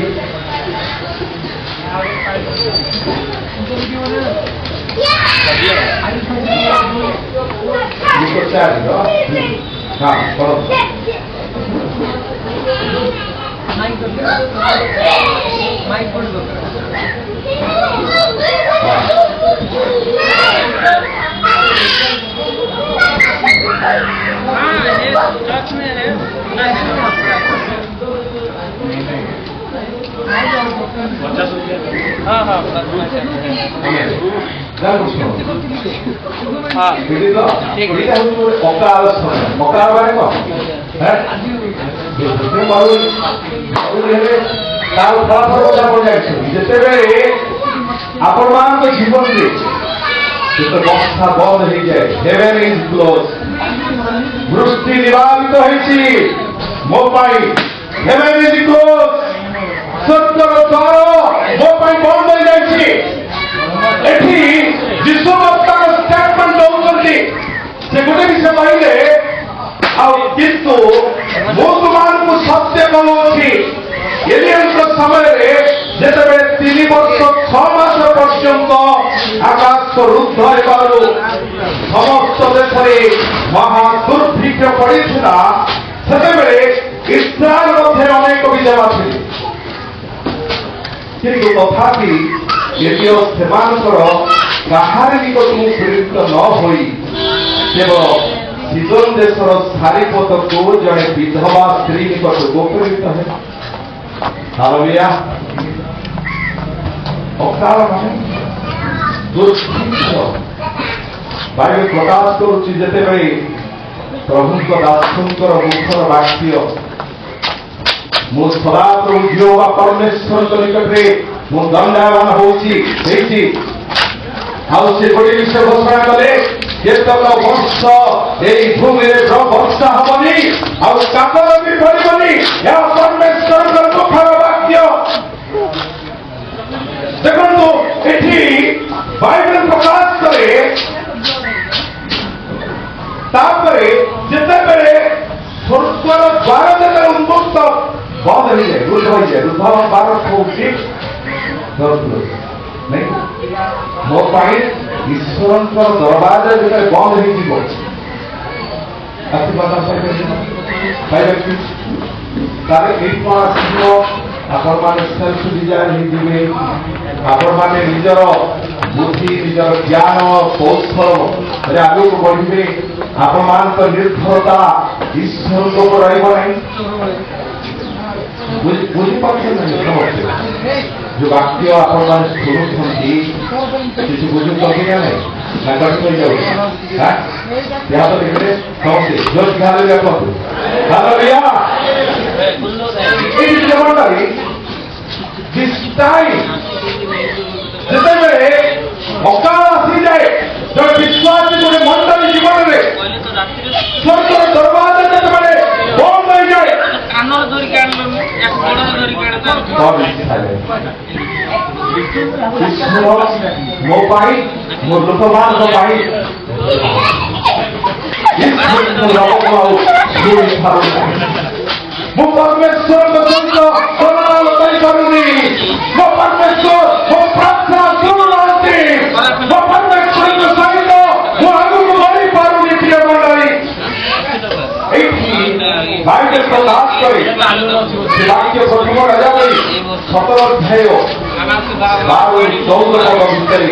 ଯେତେବେଳେ ଆପଣମାନଙ୍କ ଜୀବନରେ ଯେତେ ବର୍ଷା ବନ୍ଦ ହେଇଯାଏ, ହେଭେନ୍ ଇଜ୍ କ୍ଲୋଜ୍, ବୃଷ୍ଟି ନିବାରିତ ହେଇଛି ମୋ ପାଇଁ, ହେଭେନ୍ ଇଜ୍ କ୍ଲୋଜ୍, ସତ୍ୟର ଦ୍ୱାର ମୋ ପାଇଁ ବନ୍ଦ ହେଇଯାଇଛି। ଏଠି ଯୀଶୁ ବର୍ତ୍ତମାନ ଷ୍ଟେଟମେଣ୍ଟ ଦଉଛନ୍ତି, ସେ ଗୋଟେ ବିଷୟ କହିଲେ ଆଉ କିନ୍ତୁ ମୁଁ ତୁମମାନଙ୍କୁ ସତ୍ୟ କହୁଅଛି, ଏଲିୟଙ୍କ ସମୟରେ ଯେତେବେଳେ 3 ବର୍ଷ 6 ମାସ ପର୍ଯ୍ୟନ୍ତ ଆକାଶ ରୁଦ୍ଧ ହେବାରୁ ସମସ୍ତ ଦେଶରେ ମହା ଦୁର୍ଭିକ୍ଷ ପଡ଼ିଥିଲା, ସେତେବେଳେ ଇସ୍ରାଏଲ ମଧ୍ୟରେ ଅନେକ ବିଧବା ଥିଲେ, କିନ୍ତୁ ତଥାପି ଏଲିୟ ସେମାନଙ୍କର କାହାରି ନିକଟକୁ ପ୍ରେରିତ ନ ହୋଇ କେବଳ ସିଦୋନ ଦେଶର ସାରିପତକୁ ଜଣେ ବିଧବା ସ୍ତ୍ରୀ ନିକଟକୁ ପ୍ରେରିତ ହେଲା। ହାଲେଲୁୟା। ଅକାଳ ମାନେ ଦୁର୍ଭିକ୍ଷ ବାଇବେଲ ପ୍ରକାଶ କରୁଛି, ଯେତେବେଳେ ପ୍ରଭୁଙ୍କ ଦାସଙ୍କର ମୁଖର ବାକ୍ୟ ମୁଁ ସଦାପ୍ରଭୁ ଯେହୋବା ପରମେଶ୍ୱରଙ୍କ ନିକଟରେ ମୁଁ ଦଣ୍ଡାୟମାନ ହେଇଛି, ଆଉ ସେ ଗୋଟେ ବିଷୟ ଘୋଷଣା କଲେ, କେତେକ ବର୍ଷ ଏଇ ଭୂମିରେ ବର୍ଷା ହବନି ଆଉ କାକର ବି ପଡ଼ିବନି, ଏହା ପରମେଶ୍ୱରଙ୍କ ମୁଖର ବାକ୍ୟ। ଦେଖନ୍ତୁ ଏଠି ବାଇବେଲ ପ୍ରକାଶ କରେ, ତାପରେ ଯେତେବେଳେ ସ୍ୱର୍ଗର ଦ୍ୱାର ଯେତେବେଳେ ଉନ୍ମୁକ୍ତ ବନ୍ଦ ହେଇଯାଏ, ରୁଦ୍ଧ ହେଇଯାଏ, ରୁଦ୍ଧ ବାର ହଉଛି ନାଇଁ, ମୋ ପାଇଁ ଈଶ୍ୱରଙ୍କର ଦରବାଜ ଯେତେବେଳେ ବନ୍ଦ ହେଇଯିବ, ତାହେଲେ ଏଇ କଣ ଆସିବ, ଆପଣମାନେ ସେଲ୍ଫ ଡିଜାଇନ୍ ହେଇଯିବେ, ଆପଣମାନେ ନିଜର ବୁଦ୍ଧି, ନିଜର ଜ୍ଞାନ କୌଶଳରେ ଆଗକୁ ବଢିବେ, ଆପଣମାନଙ୍କ ନିର୍ଭରତା ଈଶ୍ୱରଙ୍କ ଉପରେ ରହିବ ନାହିଁ। ବୁଝିପାରୁଛନ୍ତି ସମସ୍ତେ? ଯୋଉ ବାକ୍ୟ ଆପଣମାନେ ଶୁଣୁଛନ୍ତି କିଛି ବୁଝୁଛନ୍ତି ନା ନାହିଁ, ନା ଗଠ ହେଇଯାଉଛି? ଦେଖିଲେ ସମସ୍ତେ ଜୋର ଧ୍ୟାନ ଦେଖନ୍ତୁ। ଯେତେବେଳେ ଅକାଳ ଆସିଯାଏ, ଜଣେ ବିଶ୍ୱାସୀ ଗୋଟେ ମଣ୍ଡଳୀ ଜୀବନରେ ସ୍ୱର୍ଗର ଦରବାଜ ଯେତେବେଳେ ବନ୍ଦ ହେଇଯାଏ, ମୋ ପାଇଁ, ମୋ ଲୋକମାନଙ୍କ ପାଇଁ ମୁଁ ପରମେଶ୍ୱରଙ୍କ ସହିତ ସମାଧାନ କରିପାରୁନି, ମୋ ପରମେଶ୍ୱର ମୋ ପ୍ରାର୍ଥନା ଶୁଣୁନାହାନ୍ତି, ମୋ ପରମେଶ୍ୱରଙ୍କ ସହିତ ମୁଁ ଆଗକୁ ବଢିପାରୁନି। ପ୍ରିୟ ମଣ୍ଡଳୀ, ଏଇଠି ବାଇବେଲ ପ୍ରକାଶ କରେ, ସେ ବାକ୍ୟ ପ୍ରଥମ ରାଜାବଳୀ 17 ଅଧ୍ୟାୟ 12-14 ଭିତରେ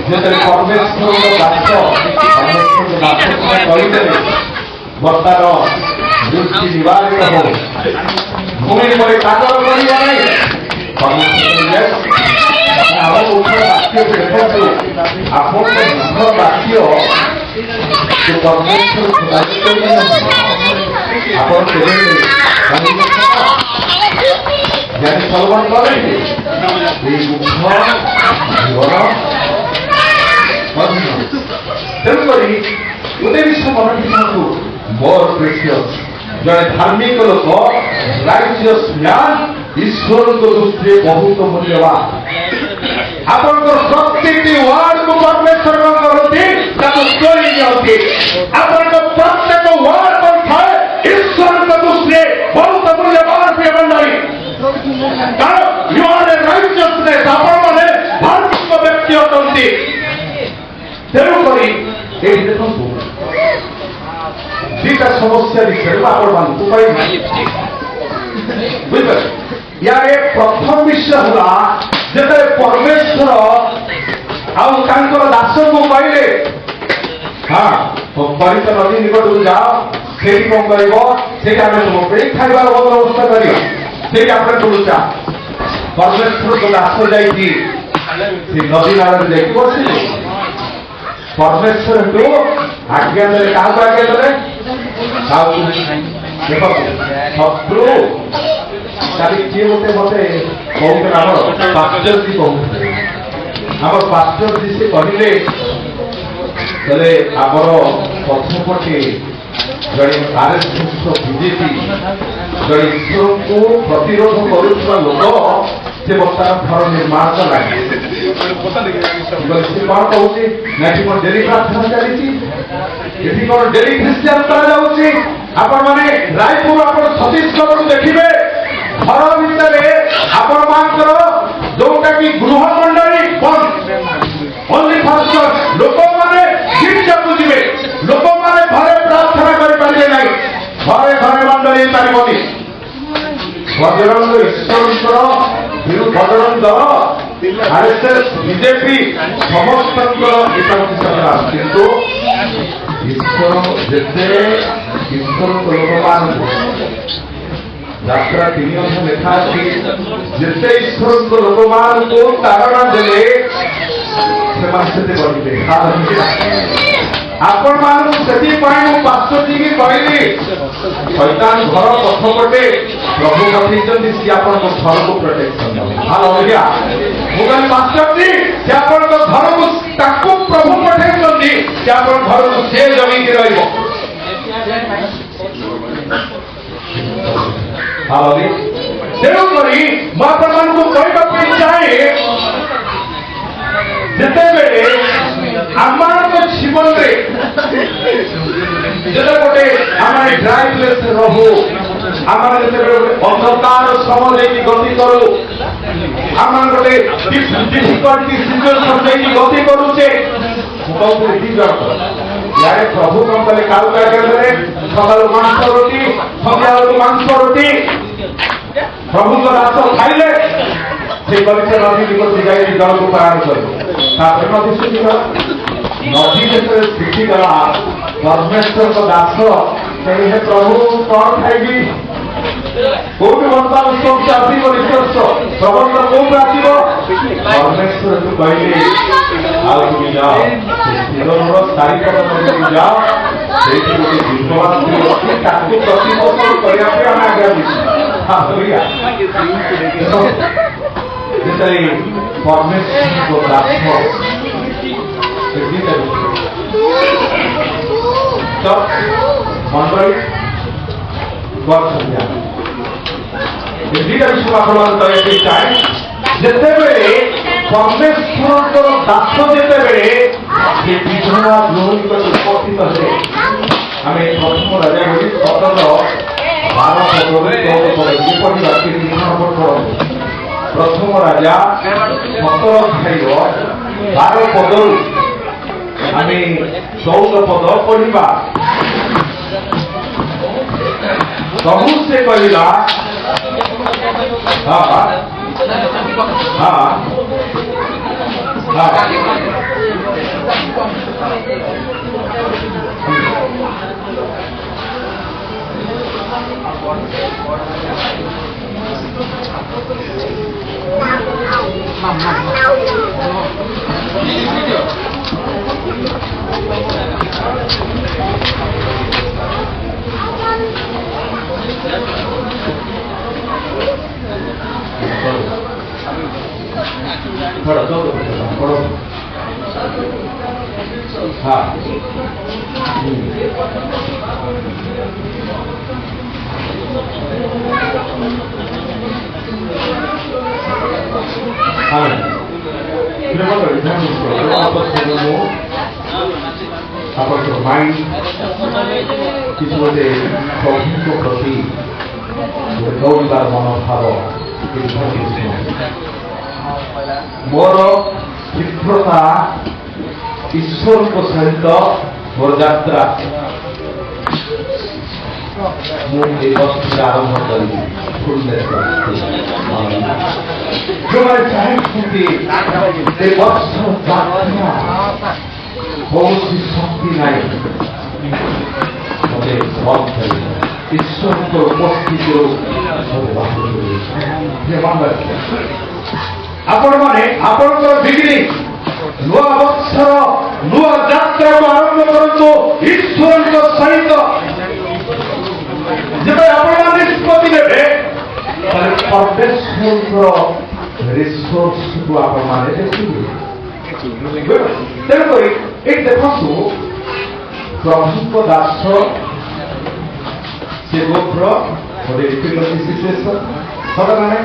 ଯେତେବେଳେ ପରମେଶ୍ୱରଙ୍କ ଦାସ କହିଦେଲେ ବର୍ତ୍ତମାନ ଦୃଷ୍ଟି ନିବାରିତ ହଉ, ଭୂମି ପରେ କାଦର କରିବ ନାହିଁ, ଆମ ମୁଖ୍ୟ ବାକ୍ୟ ଦେଖନ୍ତୁ, ଆପଣଙ୍କ ମୁଖ୍ୟ ବାକ୍ୟ ପରମେଶ୍ୱର ଆପଣ କେବେ জ্ঞানী সলমান বলেন এই মুখ্য ତେଣୁକରି ଗୋଟେ ବିଷୟ ମନେ ରଖିଥାନ୍ତୁ ମୋର ପ୍ରେସିୟସ୍ ଜଣେ ଧାର୍ମିକ ଲୋକ ରାଇଚିୟସ୍ ମ୍ୟାନ୍ ଈଶ୍ୱରଙ୍କ ଦୃଷ୍ଟିରେ ବହୁତ ମୂଲ୍ୟବାନ ଆପଣଙ୍କର ପ୍ରତିଟି ୱାର୍ଡକୁ ପରମେଶ୍ୱର କଣ କରନ୍ତି ତାକୁ ଚୋରି ନିଅନ୍ତି ଆପଣଙ୍କ ପ୍ରତ୍ୟେକ ୱାର୍ଡ କଣ ଥାଏ ଈଶ୍ୱରଙ୍କ ଦୃଷ୍ଟିରେ ବହୁତ ମୂଲ୍ୟବାନ ପ୍ରିୟ ମଣ୍ଡଳୀ କାରଣ ୟୁ ଆର୍ ଏ ରାଇଚିୟସନେସ୍ ଆପଣମାନେ ଧାର୍ମିକ ବ୍ୟକ୍ତି ଅଟନ୍ତି ତେଣୁକରି এই দেখন্তু দুইটা সমস্যা বিষয়ে ଆପଣମାନଙ୍କୁ କହିବି ବୁଝିପାରିଲେ ୟାରେ ପ୍ରଥମ ବିଷୟ ହେଲା ଯେତେବେଳେ ପରମେଶ୍ୱର ଆଉ ତାଙ୍କର ଦାସଙ୍କୁ କହିଲେ ପରିତ ନଦୀ ନିକଟକୁ ଯାଅ ସେଇଠି କଣ କରିବ ସେଇଠି ଆମେ ତୁମ ପାଇଁ ଖାଇବାର ବନ୍ଦୋବସ୍ତ କରିବା ସେଇଠି આપણે ତୁଳୁଚା ପରମେଶ୍ୱରଙ୍କ ଦାସ ଯାଇକି ସେ ନଦୀ ନାଳରେ ଯାଇକି ବସିଲେ ପରମେଶ୍ୱରଙ୍କୁ ଆଜ୍ଞା ଦେଲେ କାହାକୁ ଆଜ୍ଞା ଦେଲେ ଦେଖନ୍ତୁ ଶତ୍ରୁ କାଲି କିଏ ଗୋଟେ ମତେ କହୁଥିଲେ ଆମର ପାଷ୍ଟରଜୀ କହୁଥିଲେ ଆମର ପାଷ୍ଟରଜୀ ସେ କହିଲେ କହିଲେ ଆମର ପଛପଟେ ଜଣେ ଆରଏସଏସ ବିଜେପି ଜଣେ ଈଶ୍ୱରଙ୍କୁ ପ୍ରତିରୋଧ କରୁଥିବା ଲୋକ ସେ ବର୍ତ୍ତମାନ ଘର ନିର୍ମାଣ ଲାଗେ ସେ କଣ କହୁଛି ନା ଏଠି କଣ ଡେଲି ପ୍ରାର୍ଥନା ଚାଲିଛି ଏଠି କଣ ଡେଲି ଖ୍ରୀଷ୍ଟିଆନ କରାଯାଉଛି ଆପଣମାନେ ରାୟପୁର ଆପଣ ଛତିଶଗଡ଼କୁ ଦେଖିବେ ଘର ଭିତରେ ଆପଣମାନଙ୍କର ଯୋଉଟା କି ଗୃହ ମଣ୍ଡଳୀ ବନ୍ଦ ଓନ୍ଲି ଫର ଲୋକମାନେ ଗିର୍ଜାକୁ ଯିବେ ଲୋକମାନେ ଘରେ ପ୍ରାର୍ଥନା କରିପାରିବେ ନାହିଁ ଘରେ ଘରେ ମଣ୍ଡଳୀ ହେଇପାରିବନି ବଜରଙ୍ଗ ଈଶ୍ୱରଙ୍କର ବଜରଙ୍ଗ ଦଳ ଆରଏସଏସ ବିଜେପି ସମସ୍ତଙ୍କର ଏଟା କିନ୍ତୁ ଈଶ୍ୱର ଯେତେ ଈଶ୍ୱରଙ୍କ ଲୋକମାନଙ୍କୁ ଯାତ୍ରା 3 ଅଧ୍ୟାୟ ଲେଖା ଅଛି ଯେତେ ଈଶ୍ୱରଙ୍କ ଲୋକମାନଙ୍କୁ ତାରଣା ଦେଲେ ସେମାନେ ସେତେ ବଢିବେ ଆପଣମାନଙ୍କୁ ସେଥିପାଇଁ ମୁଁ ପାଷ୍ଟରଜୀକି କହିଲି ଶୈତାନ ଘର ପଛପଟେ ପ୍ରଭୁ ପଠେଇଛନ୍ତି ସିଏ ଆପଣଙ୍କ ଘରକୁ ପ୍ରୋଟେକ୍ସନ ଦେବେ ହାଲେଲୁୟା ମୁଁ କହିଲି ପାଷ୍ଟରଜୀ ସେ ଆପଣଙ୍କ ଘରକୁ ତାକୁ ପ୍ରଭୁ ପଠେଇଛନ୍ତି ସେ ଆପଣଙ୍କ ଘରକୁ ସେ ଜଗିକି ରହିବ ହାଲେଲୁୟା ତେଣୁକରି ମୁଁ ଆପଣମାନଙ୍କୁ କହିବା ପାଇଁ ଚାହେଁ ଯେତେବେଳେ ଆମମାନଙ୍କ ଜୀବନରେ ଯେତେ ଗୋଟେ ଆମେ ଡ୍ରାଇ ପ୍ଲେସ୍ ରହୁ ଆମର ଯେତେବେଳେ ଅନ୍ଧକାର ସମୟ ଦେଇକି ଗତି କରୁ ଆମର ଗୋଟେ ଡିଫିକଲ୍ଟି ସିଚୁଏସନ ଦେଇକି ଗତି କରୁଛେ ମୁଁ କହୁଥିଲି ଦି ଜଣ ୟାରେ ପ୍ରଭୁ କଣ କଲେ କାହାକୁ ଆଜ୍ଞା ଦେଲେ ସକାଳୁ ମାଂସ ରୋଟି ସନ୍ଧ୍ୟାବେଳକୁ ମାଂସ ରୋଟି ପ୍ରଭୁଙ୍କ ଦାସ ଖାଇଲେ ସେ କରିছে ନଦୀ ନିକଟକୁ ଯାଇ ଜଳକୁ ପାର କରିବ ତାପରେ ନଦୀ ଶୁଖିଗଲା ନଦୀ ଯେତେବେଳେ ଶୁଖିଗଲା ପରମେଶ୍ୱରଙ୍କ ଦାସ କହିଲେ ପ୍ରଭୁ କଣ ଖାଇବି କୋଉଠି ବର୍ତ୍ତମାନ ସୋର୍ସ ଆସିବ ରିସୋର୍ସ ପ୍ରବନ୍ଧ କୋଉଠୁ ଆସିବ ପରମେଶ୍ୱରକୁ କହିଲେ ଆଉ তুমি ଯାଅ ଜୀବନର ଚାରିପଟ ନଦୀକୁ ଯାଅ ସେଇଠି ଗୋଟେ ବିଧବା ସ୍ତ୍ରୀ ଅଛି ତାକୁ ପ୍ରତିପୋଷଣ କରିବା ପାଇଁ ଆମେ ଆଜ୍ଞା ଯେତେବେଳେ ପରମେଶ୍ୱରଙ୍କ ଦାସ ମଣ୍ଡଳୀ ଦୁଇଟା ବିଷୟ ଆପଣମାନଙ୍କୁ କହିବା ପାଇଁ ଚାହେଁ ଯେତେବେଳେ ପରମେଶ୍ୱରଙ୍କର ଦାସ ଯେତେବେଳେ ସେ ବିଧବା ଗୃହିଣୀଙ୍କ ଉପସ୍ଥିତ ହେଲେ ଆମେ ପ୍ରଥମ ରାଜା ବୋଲି 17:12 ପ୍ରଥମ ରାଜା 17 ଅଧ୍ୟାୟ 12 ପଦରୁ ଆମେ 14 ପଦ ପଢିବା ପ୍ରଭୁ ସେ କହିଲା थोड़ा दो पढ़ो हाँ ଆପଣଙ୍କର ମାଇଣ୍ଡ କିଛି ଗୋଟେ ପ୍ରଭୁଙ୍କ ପ୍ରତି ଗୋଟେ ଦୌଡ଼ିବାର ମନୋଭାବ ମୋର ତୀବ୍ରତା ଈଶ୍ୱରଙ୍କ ସହିତ ମୋର ଯାତ୍ରା ମୁଁ ଏ ବର୍ଷରେ ଆରମ୍ଭ କରିବି ଯେଉଁମାନେ ଚାହିଁଛନ୍ତି ଏ ବର୍ଷ ଯାତ୍ରା କୌଣସି ଶକ୍ତି ନାହିଁ ମୋତେ ବନ୍ଦ କରିବ ଈଶ୍ୱରଙ୍କ ଉପସ୍ଥିତିରୁ ଆପଣମାନେ ଆପଣଙ୍କର ବିଗିନି ନୂଆ ବର୍ଷର ନୂଆ ଯାତ୍ରାକୁ ଆରମ୍ଭ କରନ୍ତୁ ଈଶ୍ୱରଙ୍କ ସହିତ ଯେବେ ଆପଣମାନେ ନିଷ୍ପତ୍ତି ନେବେ ତାହେଲେ ପରମେଶ୍ୱରଙ୍କର ରିସୋର୍ସକୁ ଆପଣମାନେ ଦେଖିବେ ତେଣୁକରି ଏଇ ଦେଖନ୍ତୁ ପ୍ରଭୁଙ୍କ ଦାସ ସେ ଗୋତ୍ର ଗୋଟେ ଡିଫିକଲ୍ଟି ସିଚୁଏସନ୍ ସଦା ନା ନାହିଁ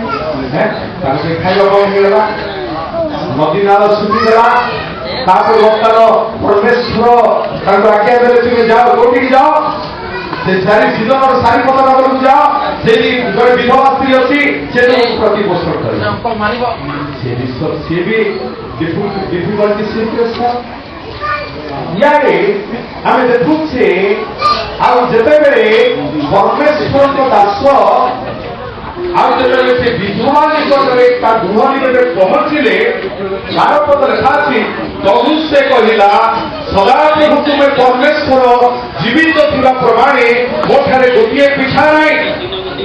ତାଙ୍କୁ ଖାଇବା କମ ମିଳିଗଲା ନଦୀ ନାଳ ଶୁଖିଗଲା ତାପରେ ବର୍ତ୍ତମାନ ପରମେଶ୍ୱର ତାଙ୍କୁ ଆଜ୍ଞା ଦେଲେ ତୁମେ ଯାଅ କୋଉଠିକି ଯାଅ ସେ ସାରି ସିଜନର ସାରି ପତନ ବେଳକୁ ଯାଅ ସେଠି ଗୋଟେ ବିଧବା ସ୍ତ୍ରୀ ଅଛି ସେ ତୁମକୁ ପ୍ରତିପୋଷଣ କରିବ ସେ ବିଶ୍ୱ ସିଏ ବି ଡିଫିକଲ୍ଟି ସିଚୁଏସନ୍ ଇଆଡ଼େ ଆମେ ଦେଖୁଛେ ଆଉ ଯେତେବେଳେ ପରମେଶ୍ୱରଙ୍କ ଦାସ ଆଉ ଯେତେବେଳେ ସେ ବିଧବା ନିକଟରେ ତା ଗୃହ ନିକଟରେ ପହଞ୍ଚିଲେ 12 ପଦ ଲେଖା ଅଛି ପ୍ରଭୁ ସେ କହିଲା ସଦାପ୍ରଭୁ ତୁମେ ପରମେଶ୍ୱର ଜୀବିତ ଥିବା ପ୍ରମାଣେ ମୋଠାରେ ଗୋଟିଏ ପିଠା ନାହିଁ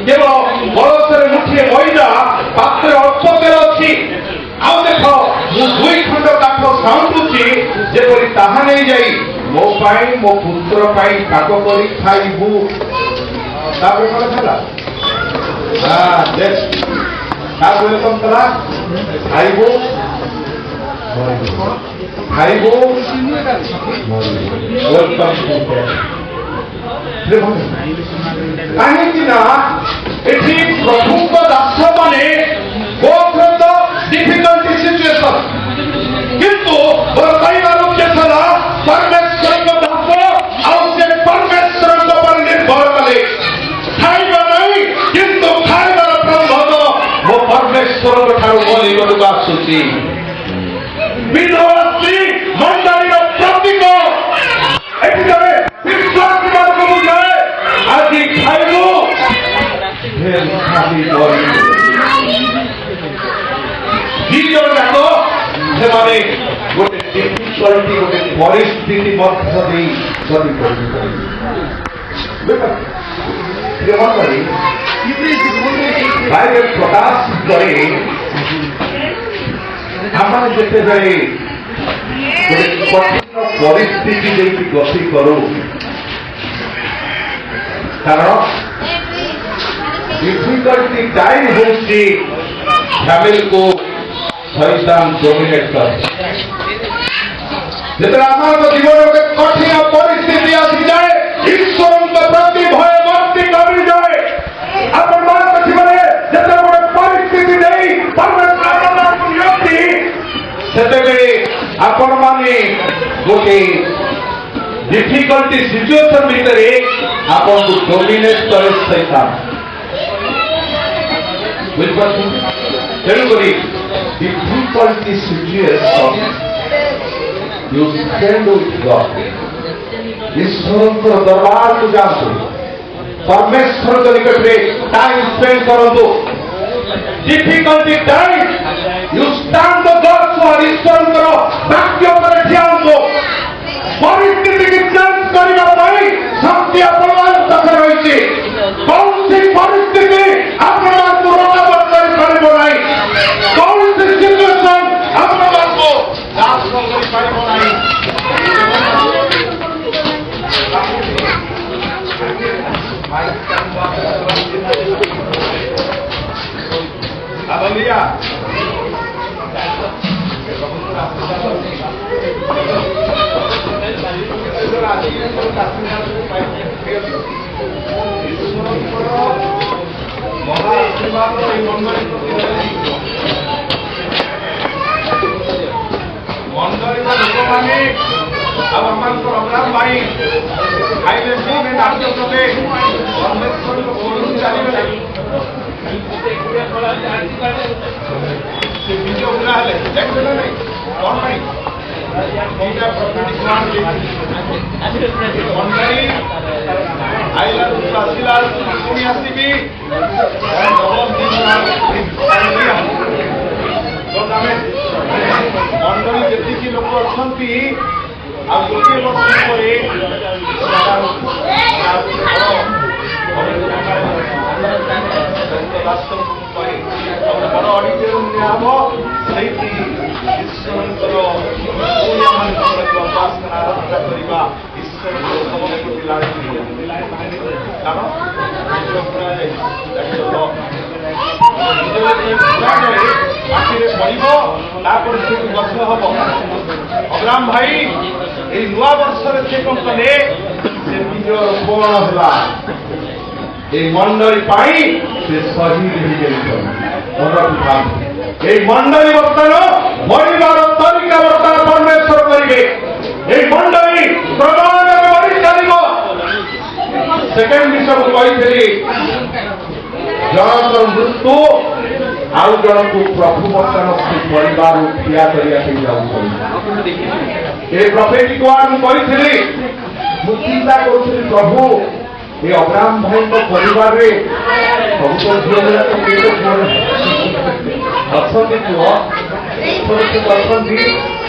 କେବଳ ବଳସରେ ମୁଠିଏ ମଇଦା ପାତ୍ରରେ ଅଳ୍ପ ତେଲ ଅଛି ଆଉ ଦେଖ ମୁଁ 2 ଖଣ୍ଡ କାଠ ସାଉଁଟୁଛି ଯେପରି ତାହା ନେଇଯାଇ ମୋ ପାଇଁ ମୋ ପୁତ୍ର ପାଇଁ କାକ କରି ଖାଇବୁ ତାପରେ କଣ ହେଲା ତାପରେ କଣ କଲା ଖାଇବୁ ଖାଇବୁ କାହିଁକି ନା ଏଠି ପ୍ରଭୁଙ୍କ ଦାସ ମାନେ ଡିଫିକଲ୍ଟି ସିଚୁଏସନ୍ କିନ୍ତୁ ମୋର କହିବାର ଉଦ୍ଦେଶ୍ୟ ହେଲା ପରମେଶ୍ୱରଙ୍କ ଦାସ ଆଉ ସେ ପରମେଶ୍ୱରଙ୍କ ଉପରେ ନିର୍ଭର କଲେ ଖାଇବା ନାହିଁ କିନ୍ତୁ ଖାଇବାର ପ୍ରବୋଧ ମୋ ପରମେଶ୍ୱରଙ୍କ ଠାରୁ ମୋ ନିକଟକୁ ଆସୁଛି ବିଧବା ସ୍ତ୍ରୀ ମଣ୍ଡଳୀର ପ୍ରତୀକ ଏଠି ଜଣେ ବିଶ୍ୱାସୀ ମାନଙ୍କୁ ବୁଝାଏ ଆଜି ଖାଇବୁ ଦିଜଣ ଯାକ ସେମାନେ ଗୋଟେ ଡିଫିକଲ୍ଟି ଗୋଟେ ପରିସ୍ଥିତି ମଧ୍ୟ ଦେଇ ଗତି କରିବେ ପ୍ରକାଶ କରେ ଆମେ ଯେତେବେଳେ ଗୋଟେ କଠିନ ପରିସ୍ଥିତି ଦେଇକି ଗତି କରୁ କାରଣ ଡିଫିକଲ୍ଟି ଟାଇମ୍ ହେଉଛି ଫ୍ୟାମିଲିକୁ ଶୈତାନ ଡୋମିନେଟ୍ କରେ ଯେତେବେଳେ ଆମର ଜୀବନରେ ଗୋଟେ କଠିନ ପରିସ୍ଥିତି ଆସିଯାଏ ଈଶ୍ୱରଙ୍କ ପ୍ରତି ଭୟ ଭକ୍ତି କମିଯାଏ ଆପଣମାନଙ୍କ ଜୀବନରେ ଯେତେବେଳେ ଗୋଟେ ପରିସ୍ଥିତି ଦେଇ ଆପଣମାନଙ୍କୁ ନିଅନ୍ତି ସେତେବେଳେ ଆପଣମାନେ ଗୋଟେ ଡିଫିକଲ୍ଟି ସିଚୁଏସନ୍ ଭିତରେ ଆପଣଙ୍କୁ ଡୋମିନେଟ୍ କରେ ଶୈତାନ ବୁଝିପାରୁଛନ୍ତି ତେଣୁକରି difficulty situation you spend with God ଈଶ୍ୱରଙ୍କ ଦରବାରକୁ ଯାଆନ୍ତୁ ପରମେଶ୍ୱରଙ୍କ ନିକଟରେ ଟାଇମ୍ ସ୍ପେଣ୍ଡ କରନ୍ତୁ difficulty time you stand the God for ଈଶ୍ୱରଙ୍କର ବାକ୍ୟ ଉପରେ ଠିଆ ହୁଅନ୍ତୁ ପରିସ୍ଥିତିକୁ ଚେଞ୍ଜ କରିବା ପାଇଁ ଶକ୍ତି ଆପଣମାନଙ୍କ ପାଖରେ ରହିଛି କୌଣସି ପରିସ୍ଥିତି ଆପଣମାନଙ୍କୁ ରୋକାବଟ କରିପାରିବ ନାହିଁ କୌଣସି ସିଚୁଏସନ୍ ଆପଣମାନଙ୍କୁ ନାଶ କରିପାରିବ ନାହିଁ ମଣ୍ଡଳୀର ଲୋକମାନେ ଆଉ ଆମମାନଙ୍କର ଅଗ୍ରାମ ଭାଇ ଖାଇଲେ ପିଇଲେ ନାଚ କଲେ ପରମେଶ୍ୱରଙ୍କ ପୋଡ଼ରୁ ଚାଲିଗଲେ ସେ ବୀଜ ଉଡ଼ା ହେଲେ ଦେଖିଲେ ନାଇଁ କଣ ପାଇଁ ଦିଟା ପ୍ରକୃତି ମଣ୍ଡଳୀ ଆଇଲା ଆସିଲା ପୁଣି ଆସିବି ମଣ୍ଡଳୀ ଯେତିକି ଲୋକ ଅଛନ୍ତି ଆଉ ଗୋଟିଏ ବର୍ଷ ପରେ ବଡ଼ ଅଡିଟୋରିୟମ ନିଆହବ ସେଇଠି ଈଶ୍ୱରଙ୍କର ଉପାସନା ଆରାଧନା କରିବା ଈଶ୍ୱରଙ୍କ ସମସ୍ତଙ୍କୁ ମାଟିରେ ପଡ଼ିବ ତାପରେ ସେଠୁ ଗଛ ହବ। ଅଗ୍ରାମ ଭାଇ ଏଇ ନୂଆ ବର୍ଷରେ ସେ କଣ କଲେ ସେ ବୀଜ ରୋପଣ ହେଲା এই মন্ডলী পাই সে শহীদ হয়ে এই মন্ডলী বর্তমান মরিবার তরিকা বর্তমান পরমেশ্বর করবে এই মন্ডলী ক্রমান্বয়ে বড়ি চালিব। সেকেন্ড বিষয় কইলি জনকর মৃত্যু ଆଉ ଜଣକୁ ପ୍ରଭୁ ବର୍ତ୍ତମାନ ସେ ପରିବାର ଠିଆ କରିବା ପାଇଁ ଯାଉଛନ୍ତି। ଏ ପ୍ରଫେଟିକ୍ ୱାର୍ଡ ମୁଁ କହିଥିଲି, ମୁଁ ଚିନ୍ତା କରୁଥିଲି ପ୍ରଭୁ ଏ ଅବ୍ରାହମ ଭାଇଙ୍କ ପରିବାରରେ ସବୁ ତ ଝିଅ ଗୁଡ଼ାକ ଅଛନ୍ତି ପୁଅ ଅଛନ୍ତି,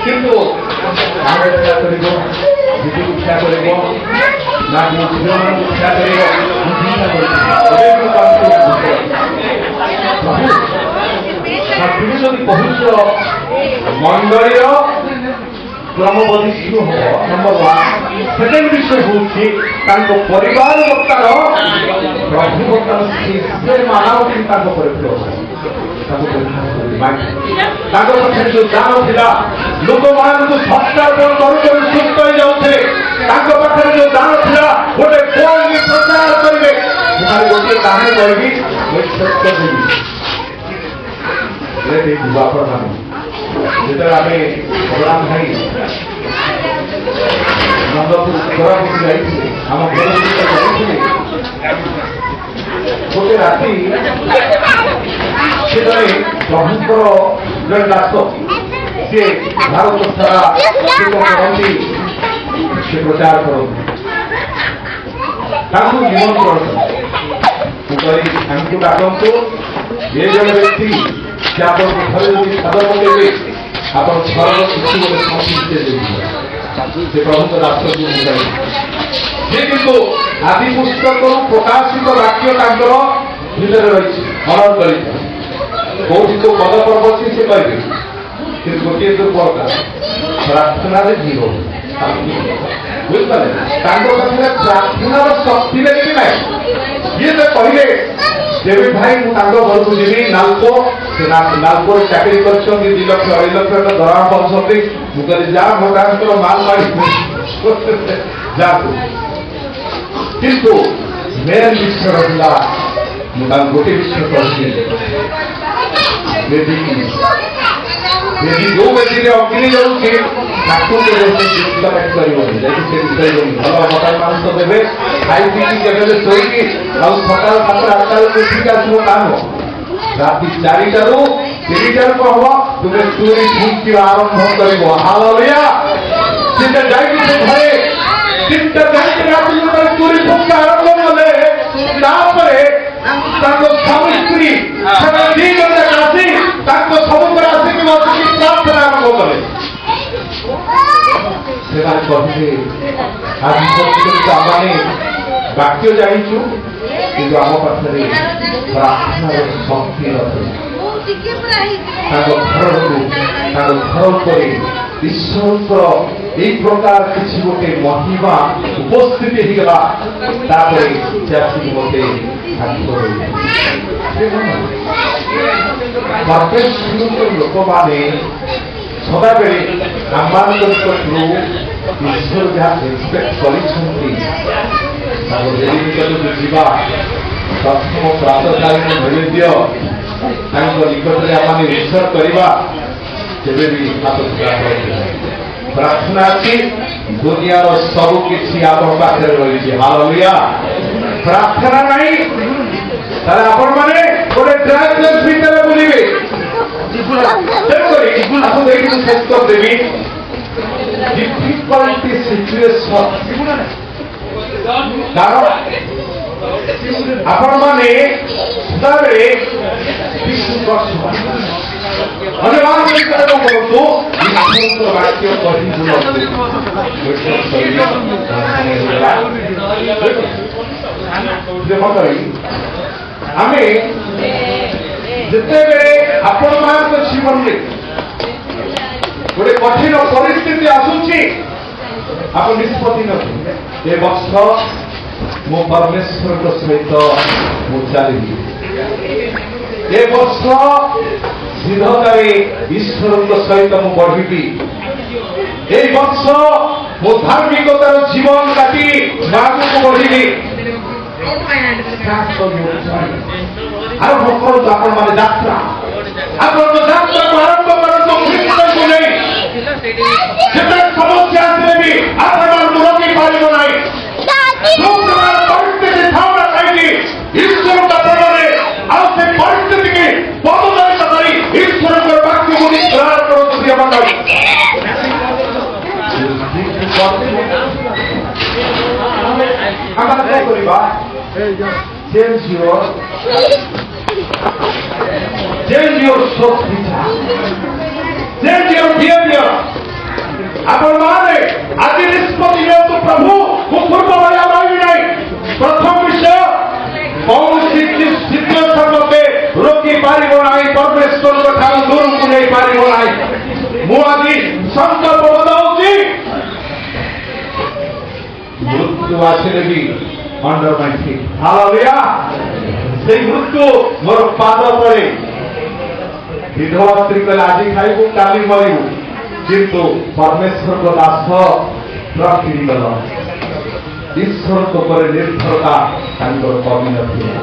କିନ୍ତୁ ଆମେ ଠିଆ କରିବ ଦିଦିକୁ ଠିଆ କରିବ ନା ଝିଅମାନଙ୍କୁ ଠିଆ କରିବ ମୁଁ ଚିନ୍ତା କରୁଥିଲି। তুমি যদি কହୁଛ ମଣ୍ଡଳୀର କ୍ରମବର୍ଦ୍ଧିଷ୍ଣୁ ହବ ନମ୍ବର ୱାନ୍। ସେକେଣ୍ଡ ବିଷୟ ହେଉଛି ତାଙ୍କ ପରିବାର ବର୍ତ୍ତମାନ ପ୍ରଭୁ ବର୍ତ୍ତମାନ ସେ ମାନବକୁ ତାଙ୍କ ପରିଚୟ ତାଙ୍କ ପାଖରେ ଯୋଉ ଦାନ ଥିଲା ଲୋକମାନଙ୍କୁ ସତ୍ୟାର୍ପଣ କରୁ କରୁ ସୁସ୍ଥ ହେଇଯାଉଥିଲେ। ତାଙ୍କ ପାଖରେ ଯୋଉ ଦାନ ଥିଲା ଗୋଟେ ଫୋନ୍ ପ୍ରଚାର କରିବେ। ଗୋଟିଏ କାହାଣୀ କହିବି ସତ୍ୟ ଦେବି। ଯେତେବେଳେ ଆମେ ଅଗ୍ରାମ ଭାଇ ନନ୍ଦପୁର କୋରାପୁଟ ଯାଇଥିଲେ ଆମ ଘର ଯାଇଥିଲେ ଗୋଟେ ରାତି ସେ ଜଣେ ପ୍ରଭୁଙ୍କର ଜଣେ ଦାସ ସେ ଭାରତ ସାରା ସେ କଣ କରନ୍ତି ସେ ପ୍ରଚାର କରନ୍ତି ତାଙ୍କୁ ନିମନ୍ତ୍ରଣ ମୁଁ କହି ତାଙ୍କୁ ଡାକନ୍ତୁ ଏ ଜଣେ ବ୍ୟକ୍ତି ସେ ଆପଣଙ୍କ ଘରେ ଯଦି ସାଦ ପକେଇବେ ଆପଣ ଘରର କିଛି ଗୋଟେ ସଂସ୍କୃତି ଦେଇଯିବ। ସେ ପ୍ରଭୁଙ୍କ ରାଷ୍ଟ୍ରକୁ ବୁଝାଇ ସେ କିନ୍ତୁ ଆଦି ପୁସ୍ତକରୁ ପ୍ରକାଶିତ ବାକ୍ୟ ତାଙ୍କର ଭିତରେ ରହିଛି ମନନ କରିଛି। କୋଉଠି କୋଉ ପଦ ପର୍ବ ଅଛି ସେ କହିବେ, କିନ୍ତୁ ଗୋଟିଏ ଦୁର୍ବଳତା ପ୍ରାର୍ଥନାରେ ଜୀବ ବୁଝିପାରିଲେ। ତାଙ୍କ ପାଖରେ ପ୍ରାର୍ଥନାର ଶକ୍ତି ଲାଗି ନାହିଁ। ଇଏ ତ କହିଲେ ଦେବୀ ଭାଇ ମୁଁ ତାଙ୍କ ଘରକୁ ଯିବି ନାଲକୋ ସେ ନାଲକୋରେ ଚାକିରି କରିଛନ୍ତି 2 ଲକ୍ଷ 2.5 ଲକ୍ଷ ଦରମା ପାଉଛନ୍ତି। ମୁଁ କହିଲି ଯା ଭଗବାନଙ୍କର ମାଲ ମାଡ଼ି ଯାଆନ୍ତୁ। କିନ୍ତୁ ମେନ୍ ବିଷୟ ରହିଲା ମୁଁ ତାଙ୍କୁ ଗୋଟିଏ ବିଷୟ କହିଲି ବେଦୀ ଯୋଉ ବେଦୀରେ ଅଗ୍ନି ଯାଉଛି ତାକୁ କରିବନି ଯାଇକି ସେ କରିବନି। ଭଲ ମଟନ ମାଂସ ଦେବେ ଖାଇ ପିଇକି କେବେ ଶୋଇକି ଆଉ ସକାଳ 7-8 ଉଠିକି ଆସିବ କାମ। ରାତି 4ଟାରୁ 3ଟାରୁ କଣ ହବ ତୁମେ ଚୁରି ଫୁଙ୍କିବା ଆରମ୍ଭ କରିବ। ହାଲେଲୁୟା। ସେଟା ଯାଇକି ସେ ଘରେ 3ଟା ଯାଇକି ରାତି ଚୁରି ଫୁଙ୍କା ଆରମ୍ଭ କଲେ। ତାପରେ ତାଙ୍କ ସ୍ୱାମୀ ସ୍ତ୍ରୀ ସେମାନେ 2 ଜଣ ଆସି ତାଙ୍କ ସବୁବେଳେ ଆସିକି ବସିକି ପ୍ରାର୍ଥନା ଆରମ୍ଭ କଲେ। ସେମାନେ କହିଲେ ଆଜି ପର୍ଯ୍ୟନ୍ତ ଆମେ ବାକ୍ୟ ଜାଣିଛୁ କିନ୍ତୁ ଆମ ପାଖରେ ପ୍ରାର୍ଥନାର ଶକ୍ତି ନଥିଲା। ତାଙ୍କ ଘର ଉପରେ ଈଶ୍ୱରଙ୍କର এই ପ୍ରକାର କିଛି ଗୋଟେ ମହିମା ଉପସ୍ଥିତି ହେଇଗଲା। ତାପରେ ସେ ଆସିକି ମୋତେ ଲୋକମାନେ ସଦାବେଳେ ଆମମାନଙ୍କ ନିକଟରୁ ଈଶ୍ୱର ଯାହା ଏକ୍ସପେକ୍ଟ କରିଛନ୍ତି ତାକୁ ଦେବୀ ନିକଟକୁ ଯିବା ପ୍ରଥମ ପ୍ରାତଃକାଳୀନ ନୈବେଦ୍ୟ ତାଙ୍କ ନିକଟରେ ଆମମାନେ ଉତ୍ସର୍ଗ କରିବା କେବେ ବି ହାତ ଛଡ଼ା କରନ୍ତୁ। ପ୍ରାର୍ଥନା ଅଛି ଦୁନିଆର ସବୁ କିଛି ଆପଣ ପାଖରେ ରହିଛି। ହାଲେଲୁୟା। ପ୍ରାର୍ଥନା ନାହିଁ ତାହେଲେ ଆପଣମାନେ ଗୋଟେ ଡ୍ରାଏ ପ୍ଲେସ୍ ଭିତରେ ବୁଲିବେ। ତେଣୁକରି ଆପଣଙ୍କୁ ଏଇଠି ମୁଁ ଶେଷ କରିଦେବି। ଡିଫିକଲ୍ଟି ସିଚୁଏସନ୍ କାରଣ ଆପଣମାନେ ସଦାବେଳେ ଧନ୍ୟବାଦ କରନ୍ତୁ ଈଶ୍ୱରଙ୍କ ବାକ୍ୟ କହି ଆମେ ଯେତେବେଳେ ଆପଣମାନଙ୍କ ଜୀବନରେ ଗୋଟେ କଠିନ ପରିସ୍ଥିତି ଆସୁଛି ଆପଣ ନିଷ୍ପତ୍ତି ନେବେ ଏ ବର୍ଷ ମୁଁ ପରମେଶ୍ୱରଙ୍କ ସହିତ ମୁଁ ଚାଲିବି। ଏ ବର୍ଷ ସିଦ୍ଧତାରେ ଈଶ୍ୱରଙ୍କ ସହିତ ମୁଁ ବଢିବି। এই ବର୍ଷ ମୁଁ ଧାର୍ମିକତାର ଜୀବନ କାଟି ଆଗକୁ ବଢିବି। ଆରମ୍ଭ କରନ୍ତୁ ଆପଣମାନେ ଯାତ୍ରା। ଆପଣଙ୍କ ଯାତ୍ରାକୁ ଆରମ୍ଭ କରନ୍ତୁ ଖ୍ରୀଷ୍ଟଙ୍କୁ ନେଇ। ଯେତେ ସମସ୍ୟା ଆସିଲେ ବି ଆପଣମାନଙ୍କୁ ରୋକି ପାରିବ ନାହିଁ। ପରିସ୍ଥିତି ଥାଉ ନା କାହିଁକି ଈଶ୍ୱରଙ୍କ ପ୍ରେମରେ ଆଉ ସେ ପରିସ୍ଥିତିକି ବଦଳାଇତ କରି ଈଶ୍ୱରଙ୍କର ବାକ୍ୟକୁ ଗ୍ରହଣ କରନ୍ତୁ। আমরা কি করিবা change your source change your behaviour. আপনার মানে আজ নিষ্পত্তি নিয়ন্তু প্রভু ମୁଁ ପୂର୍ବ ଭଳିଆ ରହିବି ନାହିଁ। ପ୍ରଥମ ବିଷୟ କୌଣସି ସିଚୁଏସନ୍ ମୋତେ ରୋକି ପାରିବ ନାହିଁ। ପରମେଶ୍ୱରଙ୍କ ଠାରୁ ଦୂରକୁ ନେଇ ପାରିବ ନାହିଁ। ମୁଁ ଆଜି ସଂକଳ୍ପବଦ୍ଧ ହେଉଛି ମୃତ୍ୟୁ ଆସିଲେ ବି ଅଣ୍ଡର ମାଇ ଫିଟ୍। ହାଲେଲୁୟା। ସେଇ ମୃତ୍ୟୁ ମୋର ପାଦ ତଳେ। ବିଧବା ସ୍ତ୍ରୀ କହିଲେ ଆଜି ଖାଇବୁ କାଲି ମରିବୁ, କିନ୍ତୁ ପରମେଶ୍ୱରଙ୍କ ଦାସ ପ୍ରତିଗଲ। ଈଶ୍ୱରଙ୍କ ଉପରେ ନିର୍ଭରତା ତାଙ୍କର କମି ନଥିଲା।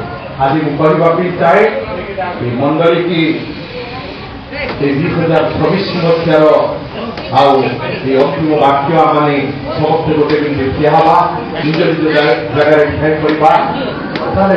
ଆଜି ମୁଁ କହିବା ପାଇଁ ଚାହେଁ ଏ ମଣ୍ଡଳୀ କି এই 2026 ମସିହାର ଆଉ ଏ ଅନ୍ତିମ ବାକ୍ୟ ମାନେ ସମସ୍ତେ ଗୋଟେ ମିନିଟ୍ ଠିଆ ହେବା, ନିଜ ନିଜ ଜାଗାରେ ଠିଆ କରିବା। ତାହେଲେ